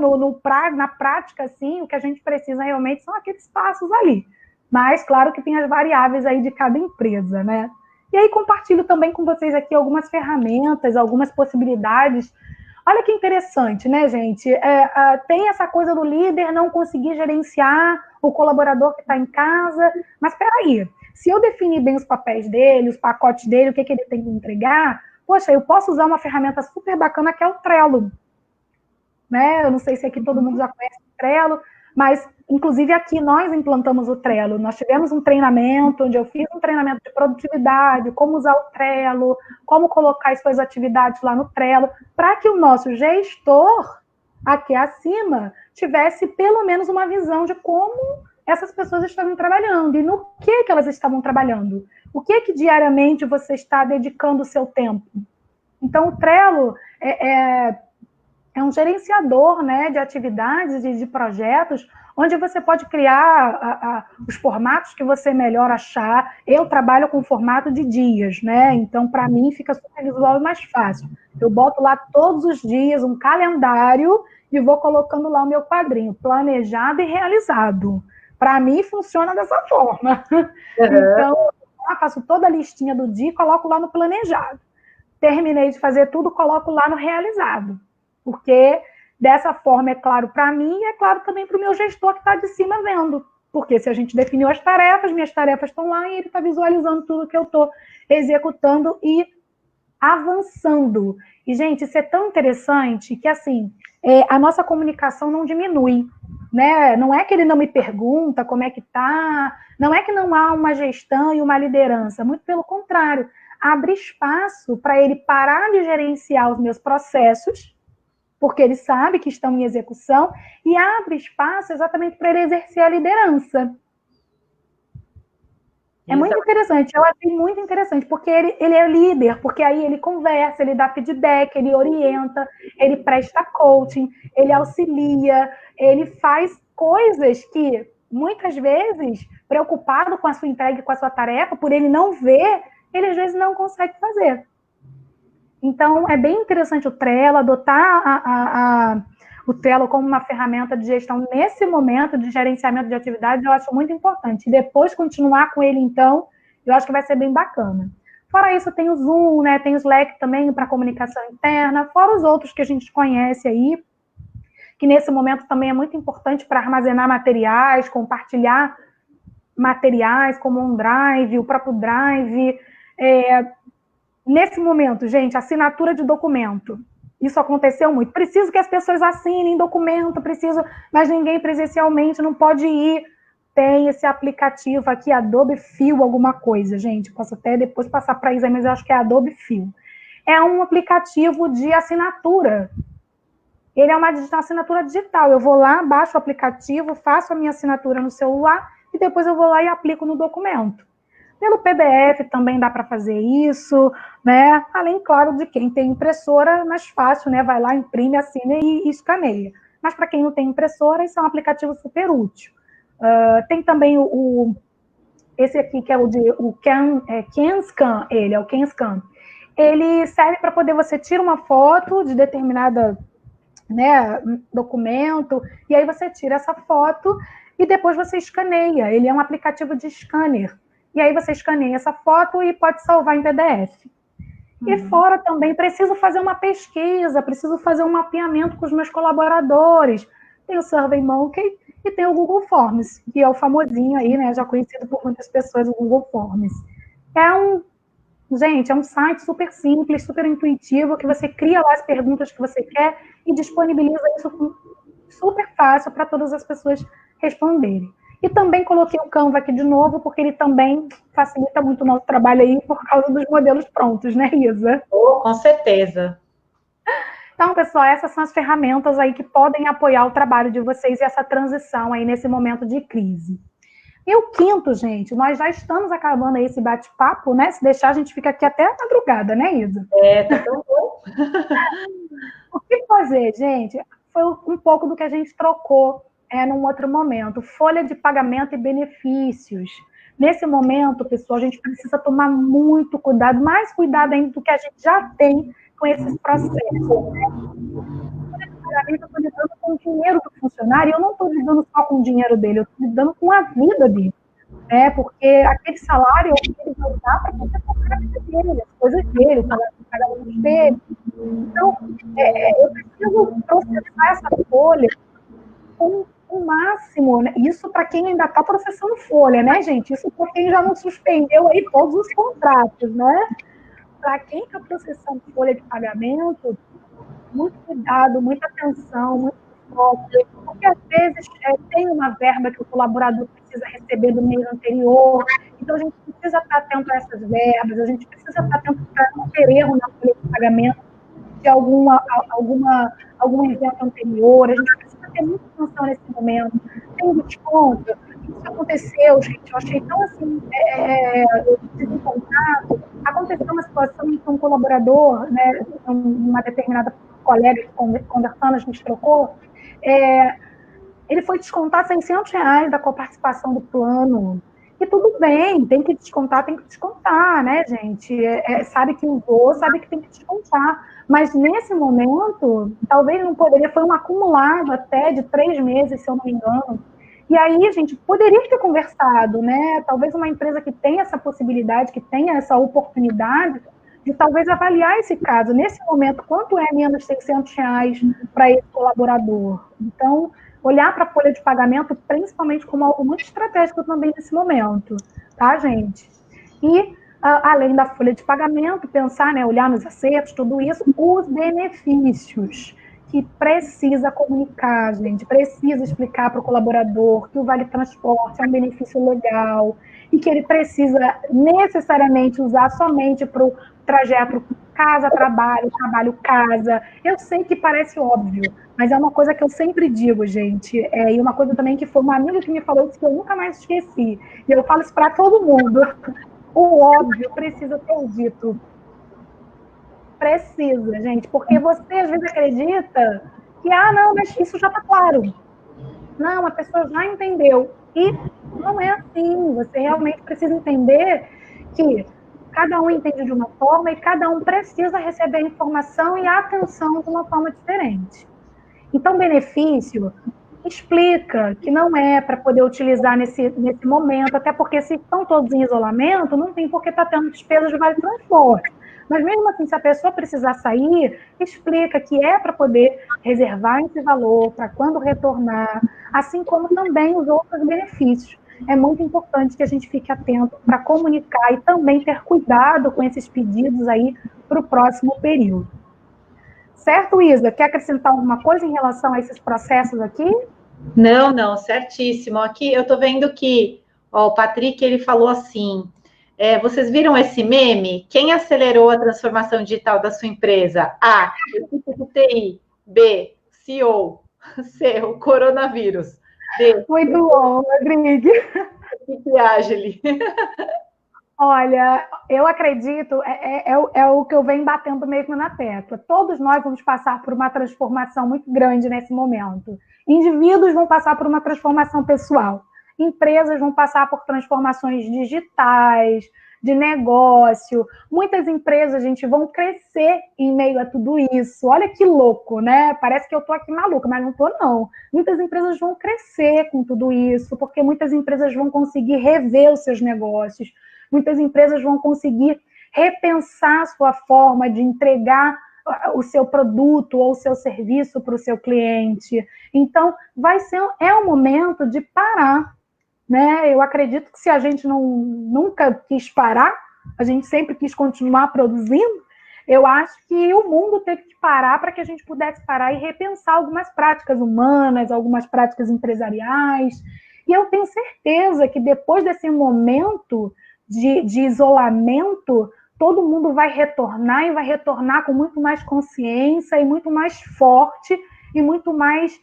na prática, assim, o que a gente precisa realmente são aqueles passos ali. Mas, claro que tem as variáveis aí de cada empresa, né? E aí compartilho também com vocês aqui algumas ferramentas, algumas possibilidades. Olha que interessante, né, gente? Tem essa coisa do líder não conseguir gerenciar o colaborador que está em casa, mas peraí, se eu definir bem os papéis dele, os pacotes dele, o que ele tem que entregar, poxa, eu posso usar uma ferramenta super bacana que é o Trello. Né? Eu não sei se aqui todo mundo já conhece o Trello, mas, inclusive, aqui nós implantamos o Trello. Nós tivemos um treinamento, onde eu fiz um treinamento de produtividade, como usar o Trello, como colocar as suas atividades lá no Trello, para que o nosso gestor, aqui acima, tivesse pelo menos uma visão de como essas pessoas estavam trabalhando e no que elas estavam trabalhando. O que diariamente você está dedicando o seu tempo. Então, o Trello é um gerenciador, né, de atividades e de projetos, onde você pode criar os formatos que você melhor achar. Eu trabalho com formato de dias, né? Então, para mim, fica super visual e mais fácil. Eu boto lá todos os dias um calendário e vou colocando lá o meu quadrinho, planejado e realizado. Para mim, funciona dessa forma. Uhum. Então, eu faço toda a listinha do dia e coloco lá no planejado. Terminei de fazer tudo, coloco lá no realizado. Porque dessa forma é claro para mim e é claro também para o meu gestor que está de cima vendo. Porque se a gente definiu as tarefas, minhas tarefas estão lá e ele está visualizando tudo que eu estou executando e avançando. E, gente, isso é tão interessante que, assim, a nossa comunicação não diminui, né? Não é que ele não me pergunta como é que tá, não é que não há uma gestão e uma liderança, muito pelo contrário, abre espaço para ele parar de gerenciar os meus processos, porque ele sabe que estão em execução, e abre espaço exatamente para ele exercer a liderança. É muito interessante, eu achei muito interessante, porque ele é líder, porque aí ele conversa, ele dá feedback, ele orienta, ele presta coaching, ele auxilia, ele faz coisas que, muitas vezes, preocupado com a sua entrega, com a sua tarefa, por ele não ver, ele às vezes não consegue fazer. Então, é bem interessante o Trello, adotar o Trello como uma ferramenta de gestão nesse momento de gerenciamento de atividades, eu acho muito importante. E depois continuar com ele, então, eu acho que vai ser bem bacana. Fora isso, tem o Zoom, né? Tem o Slack também para comunicação interna, fora os outros que a gente conhece aí, que nesse momento também é muito importante para armazenar materiais, compartilhar materiais, como o OneDrive, o próprio Drive. Nesse momento, gente, assinatura de documento. Isso aconteceu muito. Preciso que as pessoas assinem documento, mas ninguém presencialmente não pode ir. Tem esse aplicativo aqui, Adobe Fio, alguma coisa, gente. Posso até depois passar para a Isa, mas eu acho que é Adobe Fio. É um aplicativo de assinatura. Ele é uma assinatura digital. Eu vou lá, baixo o aplicativo, faço a minha assinatura no celular e depois eu vou lá e aplico no documento. Pelo PDF também dá para fazer isso, né? Além, claro, de quem tem impressora, é mais fácil, né? Vai lá, imprime, assina e escaneia. Mas para quem não tem impressora, isso é um aplicativo super útil. Tem também o esse aqui que é o CanScan, ele é o CanScan. Ele serve para poder você tirar uma foto de determinada, né, documento, e aí você tira essa foto e depois você escaneia. Ele é um aplicativo de scanner. E aí você escaneia essa foto e pode salvar em PDF. E fora também, preciso fazer uma pesquisa, preciso fazer um mapeamento com os meus colaboradores. Tem o SurveyMonkey e tem o Google Forms, que é o famosinho aí, né, já conhecido por muitas pessoas, o Google Forms. Gente, é um site super simples, super intuitivo, que você cria lá as perguntas que você quer e disponibiliza isso super fácil para todas as pessoas responderem. E também coloquei o Canva aqui de novo, porque ele também facilita muito o nosso trabalho aí por causa dos modelos prontos, né, Isa? Oh, com certeza. Então, pessoal, essas são as ferramentas aí que podem apoiar o trabalho de vocês e essa transição aí nesse momento de crise. E o quinto, gente, nós já estamos acabando aí esse bate-papo, né? Se deixar, a gente fica aqui até a madrugada, né, Isa? Tá tão bom. O que fazer, gente? Foi um pouco do que a gente trocou num outro momento. Folha de pagamento e benefícios. Nesse momento, pessoal, a gente precisa tomar muito cuidado, mais cuidado ainda do que a gente já tem com esses processos. Né? Folha de pagamento, eu estou lidando com o dinheiro do funcionário, e eu não estou lidando só com o dinheiro dele, eu estou lidando com a vida dele. Porque aquele salário ele vai dar para poder comprar a vida dele, as coisas dele, pagar o dele. Então, eu preciso processar essa folha com o máximo, né? Isso para quem ainda está processando folha, né, gente? Isso para quem já não suspendeu aí todos os contratos, né? Para quem está processando folha de pagamento, muito cuidado, muita atenção, muito foco, porque às vezes tem uma verba que o colaborador precisa receber do mês anterior, então a gente precisa estar atento a essas verbas, a gente precisa estar atento para não ter erro na folha de pagamento de algum evento anterior, a gente precisa ter muita atenção nesse momento. Tem um desconto, isso aconteceu, gente, eu achei tão assim, desencontrado. Aconteceu uma situação em que um colaborador, né, uma determinada colega conversando, a gente trocou, ele foi descontar R$600 da coparticipação do plano. E tudo bem, tem que descontar, né, gente? Sabe que usou, sabe que tem que descontar. Mas nesse momento, talvez não poderia, foi um acumulado até de 3 meses, se eu não me engano. E aí, a gente poderia ter conversado, né? Talvez uma empresa que tenha essa possibilidade, que tenha essa oportunidade, de talvez avaliar esse caso. Nesse momento, quanto é menos R$600 para esse colaborador? Então, olhar para a folha de pagamento, principalmente como algo muito estratégico também nesse momento, tá, gente? E, além da folha de pagamento, pensar, né, olhar nos acertos, tudo isso, os benefícios que precisa comunicar, gente, precisa explicar para o colaborador que o Vale Transporte é um benefício legal e que ele precisa necessariamente usar somente para o trajeto casa-trabalho, trabalho-casa. Eu sei que parece óbvio, mas é uma coisa que eu sempre digo, gente, e uma coisa também que foi uma amiga que me falou isso que eu nunca mais esqueci, e eu falo isso para todo mundo, o óbvio precisa ser dito. Precisa, gente, porque você às vezes acredita que, não, mas isso já está claro. Não, a pessoa já entendeu. E não é assim, você realmente precisa entender que cada um entende de uma forma e cada um precisa receber a informação e a atenção de uma forma diferente. Então, benefício explica que não é para poder utilizar nesse momento, até porque se estão todos em isolamento, não tem por que estar tendo despesas de Vale Transporte. Mas mesmo assim, se a pessoa precisar sair, explica que é para poder reservar esse valor, para quando retornar, assim como também os outros benefícios. É muito importante que a gente fique atento para comunicar e também ter cuidado com esses pedidos aí para o próximo período. Certo, Isa? Quer acrescentar alguma coisa em relação a esses processos aqui? Não, certíssimo. Aqui eu estou vendo que o Patrick ele falou assim: vocês viram esse meme? Quem acelerou a transformação digital da sua empresa? A, equipe de TI. B, CEO. C, o coronavírus. D, muito bom, Rodrigo. Equipe Agile. Olha, eu acredito, é o que eu venho batendo mesmo na tecla. Todos nós vamos passar por uma transformação muito grande nesse momento. Indivíduos vão passar por uma transformação pessoal. empresas vão passar por transformações digitais, de negócio. Muitas empresas, gente, vão crescer em meio a tudo isso. Olha que louco, né? Parece que eu estou aqui maluca, mas não estou, não. Muitas empresas vão crescer com tudo isso, porque muitas empresas vão conseguir rever os seus negócios. Muitas empresas vão conseguir repensar a sua forma de entregar o seu produto ou o seu serviço para o seu cliente. Então, é um momento de parar, né? Eu acredito que se a gente nunca quis parar, a gente sempre quis continuar produzindo, eu acho que o mundo teve que parar para que a gente pudesse parar e repensar algumas práticas humanas, algumas práticas empresariais. E eu tenho certeza que depois desse momento de isolamento, todo mundo vai retornar e vai retornar com muito mais consciência e muito mais forte e muito mais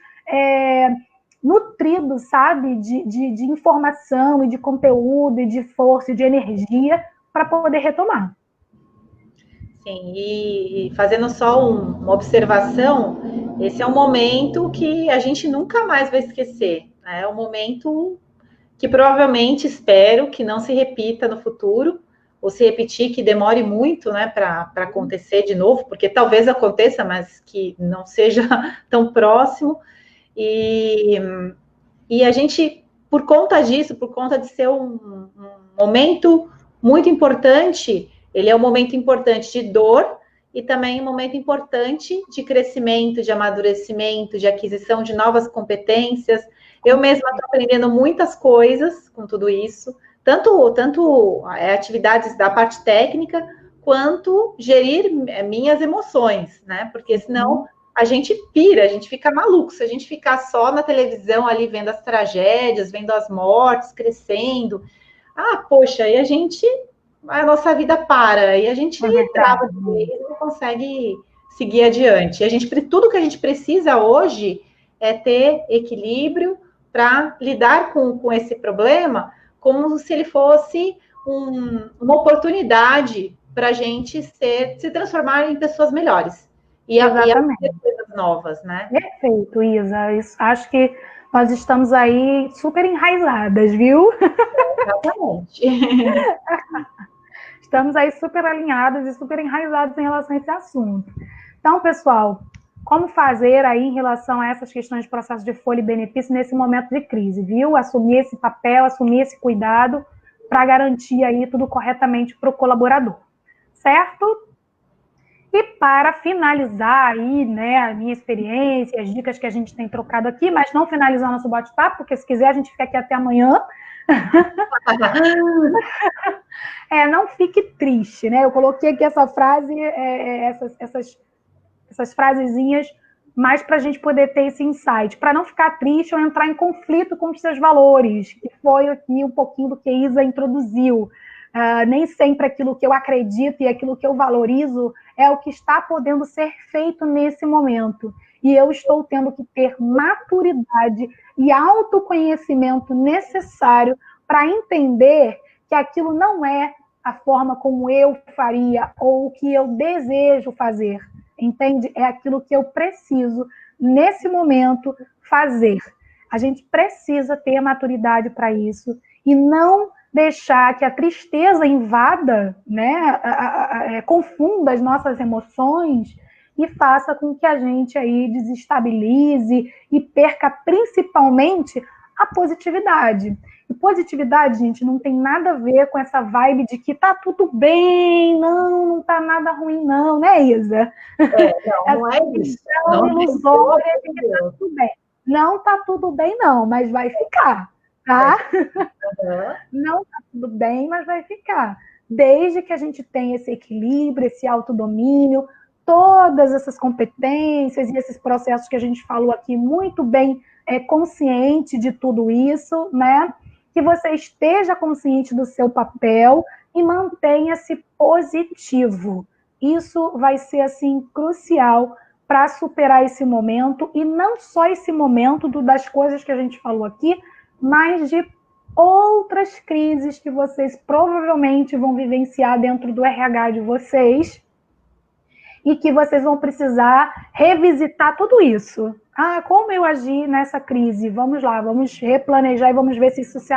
nutrido, sabe, de informação e de conteúdo e de força e de energia para poder retomar. Sim, e fazendo só uma observação, esse é um momento que a gente nunca mais vai esquecer, né? É um momento que provavelmente espero que não se repita no futuro, ou se repetir, que demore muito, né, para acontecer de novo, porque talvez aconteça, mas que não seja tão próximo. E a gente, por conta disso, por conta de ser um momento muito importante, ele é um momento importante de dor e também um momento importante de crescimento, de amadurecimento, de aquisição de novas competências. Eu mesma estou aprendendo muitas coisas com tudo isso, tanto atividades da parte técnica, quanto gerir minhas emoções, né? Porque senão a gente pira, a gente fica maluco. Se a gente ficar só na televisão ali vendo as tragédias, vendo as mortes crescendo, poxa, aí a nossa vida para, e a gente trava de vez e não consegue seguir adiante. Tudo que a gente precisa hoje é ter equilíbrio para lidar com esse problema, como se ele fosse uma oportunidade para a gente se transformar em pessoas melhores. E aprender coisas novas, né? Perfeito, Isa. Acho que nós estamos aí super enraizadas, viu? Exatamente. Estamos aí super alinhadas e super enraizadas em relação a esse assunto. Então, pessoal, como fazer aí em relação a essas questões de processo de folha e benefício nesse momento de crise, viu? Assumir esse papel, assumir esse cuidado para garantir aí tudo corretamente para o colaborador, certo? E para finalizar aí, né, a minha experiência, as dicas que a gente tem trocado aqui, mas não finalizar nosso bate-papo, porque se quiser a gente fica aqui até amanhã. Não fique triste, né? Eu coloquei aqui essa frase, essas frasezinhas, mais para a gente poder ter esse insight, para não ficar triste ou entrar em conflito com os seus valores, que foi aqui um pouquinho do que a Isa introduziu. Nem sempre aquilo que eu acredito e aquilo que eu valorizo é o que está podendo ser feito nesse momento. E eu estou tendo que ter maturidade e autoconhecimento necessário para entender que aquilo não é a forma como eu faria ou o que eu desejo fazer, entende? É aquilo que eu preciso, nesse momento, fazer. A gente precisa ter maturidade para isso e não deixar que a tristeza invada, né, confunda as nossas emoções e faça com que a gente aí desestabilize e perca principalmente a positividade. E positividade, gente, não tem nada a ver com essa vibe de que tá tudo bem, não tá nada ruim, não, né, Isa? Não é isso. Não ilusória de que tá tudo bem. Não tá tudo bem, não, mas vai ficar, tá? Não tá tudo bem, mas vai ficar. Desde que a gente tenha esse equilíbrio, esse autodomínio, todas essas competências e esses processos que a gente falou aqui muito bem consciente de tudo isso, né? Que você esteja consciente do seu papel e mantenha-se positivo. Isso vai ser, assim, crucial para superar esse momento, e não só esse momento das coisas que a gente falou aqui, mas de outras crises que vocês provavelmente vão vivenciar dentro do RH de vocês, e que vocês vão precisar revisitar tudo isso. como eu agi nessa crise? Vamos lá, vamos replanejar e vamos ver se isso se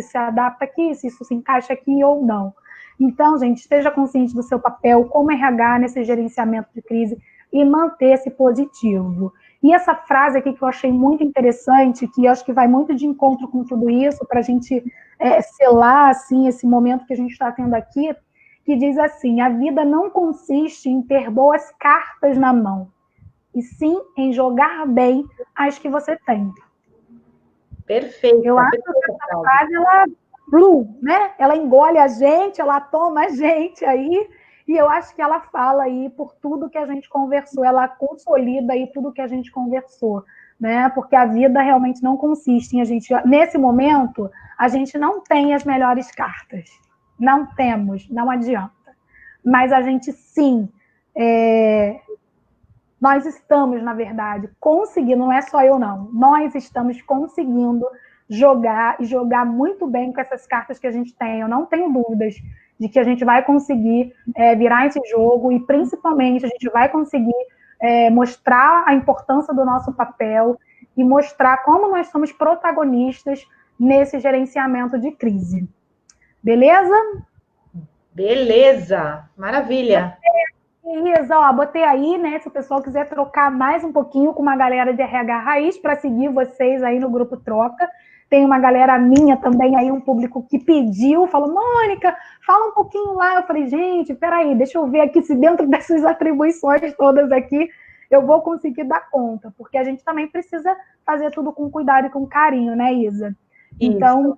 se adapta aqui, se isso se encaixa aqui ou não. Então, gente, esteja consciente do seu papel como RH nesse gerenciamento de crise e manter-se positivo. E essa frase aqui que eu achei muito interessante, que eu acho que vai muito de encontro com tudo isso, para a gente selar assim, esse momento que a gente está tendo aqui, que diz assim: a vida não consiste em ter boas cartas na mão, e sim em jogar bem as que você tem. Perfeito. Eu acho que essa frase, né? Ela engole a gente, ela toma a gente aí, e eu acho que ela fala aí por tudo que a gente conversou, ela consolida aí tudo que a gente conversou, né? Porque a vida realmente não consiste em a gente, nesse momento, a gente não tem as melhores cartas, não temos, não adianta, mas a gente sim, nós estamos, na verdade, conseguindo, não é só eu não, nós estamos conseguindo jogar e jogar muito bem com essas cartas que a gente tem. Eu não tenho dúvidas de que a gente vai conseguir virar esse jogo e, principalmente, a gente vai conseguir mostrar a importância do nosso papel e mostrar como nós somos protagonistas nesse gerenciamento de crise. Beleza? Beleza, maravilha. Isa, botei aí, né? Se o pessoal quiser trocar mais um pouquinho com uma galera de RH Raiz para seguir vocês aí no grupo Troca. Tem uma galera minha também aí, um público que pediu, falou: Mônica, fala um pouquinho lá. Eu falei: gente, peraí, deixa eu ver aqui se dentro dessas atribuições todas aqui eu vou conseguir dar conta, porque a gente também precisa fazer tudo com cuidado e com carinho, né, Isa? Então,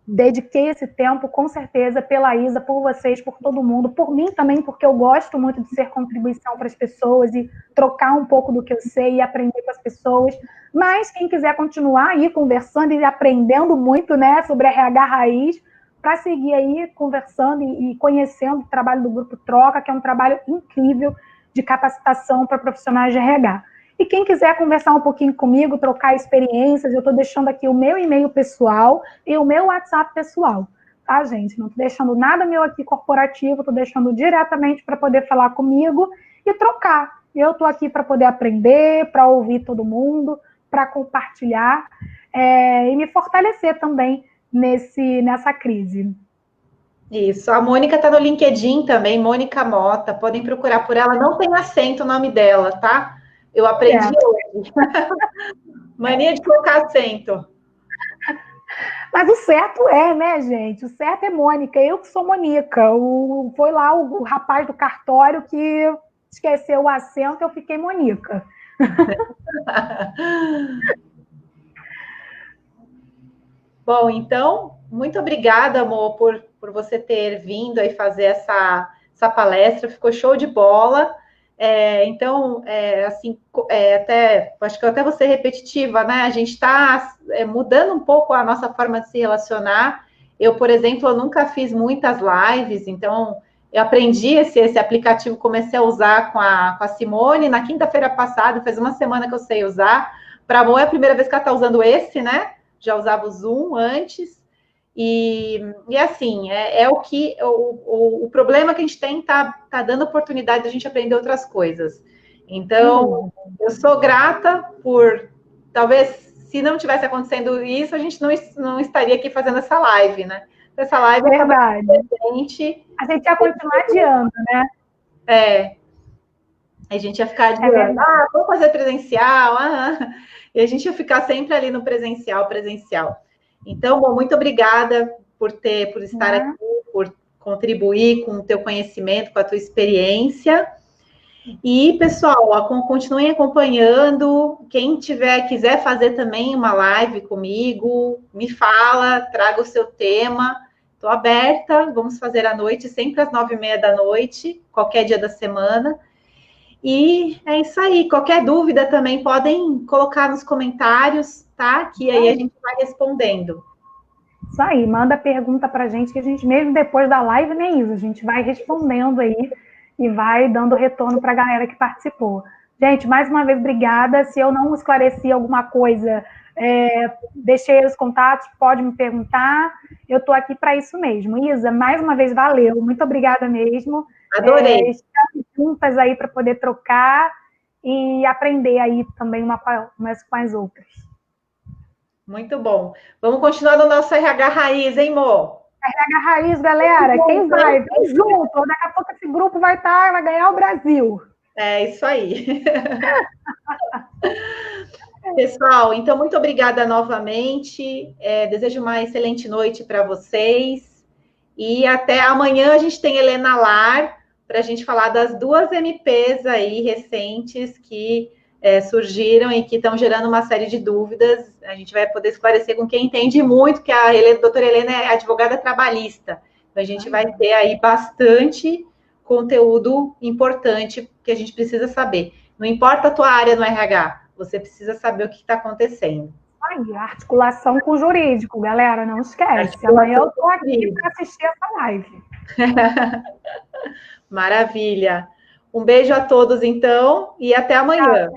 dediquei esse tempo, com certeza, pela Isa, por vocês, por todo mundo, por mim também, porque eu gosto muito de ser contribuição para as pessoas e trocar um pouco do que eu sei e aprender com as pessoas. Mas quem quiser continuar aí conversando e aprendendo muito, né, sobre RH Raiz, para seguir aí conversando e conhecendo o trabalho do Grupo Troca, que é um trabalho incrível de capacitação para profissionais de RH. E quem quiser conversar um pouquinho comigo, trocar experiências, eu estou deixando aqui o meu e-mail pessoal e o meu WhatsApp pessoal, tá, gente? Não estou deixando nada meu aqui corporativo, estou deixando diretamente para poder falar comigo e trocar. Eu estou aqui para poder aprender, para ouvir todo mundo, para compartilhar e me fortalecer também nessa crise. Isso, a Mônica está no LinkedIn também, Mônica Mota, podem procurar por ela, não tem acento o nome dela, tá? Eu aprendi hoje. Mania de colocar acento. Mas o certo né, gente? O certo é Mônica, eu que sou Mônica. Foi lá o rapaz do cartório que esqueceu o acento, eu fiquei Mônica. Bom, então, muito obrigada, amor, por você ter vindo aí fazer essa palestra, ficou show de bola. Então, acho que eu até vou ser repetitiva, né? A gente está mudando um pouco a nossa forma de se relacionar. Eu, por exemplo, eu nunca fiz muitas lives, então eu aprendi esse aplicativo, comecei a usar com a Simone na quinta-feira passada, faz uma semana que eu sei usar. Para a Mo é a primeira vez que ela está usando esse, né? Já usava o Zoom antes. E assim, o problema que a gente tem tá dando oportunidade de a gente aprender outras coisas. Então, eu sou grata por, talvez, se não tivesse acontecendo isso, a gente não estaria aqui fazendo essa live, né? Essa live é verdade. A gente ia continuar adiando, né? A gente ia ficar adiando, vamos fazer presencial, e a gente ia ficar sempre ali no presencial. Então, bom, muito obrigada por estar aqui, por contribuir com o teu conhecimento, com a tua experiência. E, pessoal, continuem acompanhando. Quem quiser fazer também uma live comigo, me fala, traga o seu tema. Estou aberta, vamos fazer à noite, sempre às 9h30 da noite, qualquer dia da semana. E é isso aí. Qualquer dúvida também podem colocar nos comentários, tá? Que aí a gente vai respondendo. Isso aí, manda pergunta pra gente, que a gente, mesmo depois da live, nem isso, a gente vai respondendo aí e vai dando retorno para a galera que participou. Gente, mais uma vez, obrigada. Se eu não esclareci alguma coisa, deixei os contatos, pode me perguntar. Eu estou aqui para isso mesmo. Isa, mais uma vez, valeu. Muito obrigada mesmo. Adorei. Estamos juntas aí para poder trocar. e aprender aí também umas com as outras. Muito bom. Vamos continuar no nosso RH Raiz, hein, Mo? RH Raiz, galera, quem vai? Vem junto, daqui a pouco esse grupo vai ganhar o Brasil. É isso aí. Pessoal, então, muito obrigada novamente. Desejo uma excelente noite para vocês. E até amanhã a gente tem Helena Lar para a gente falar das 2 MPs aí recentes que surgiram e que estão gerando uma série de dúvidas. A gente vai poder esclarecer com quem entende muito, que a doutora Helena é advogada trabalhista. Então, a gente vai ter aí bastante conteúdo importante que a gente precisa saber. Não importa a tua área no RH, você precisa saber o que está acontecendo. Aí, articulação com o jurídico, galera, não esquece. Amanhã eu estou aqui para assistir essa live. Maravilha. Um beijo a todos, então, e até amanhã.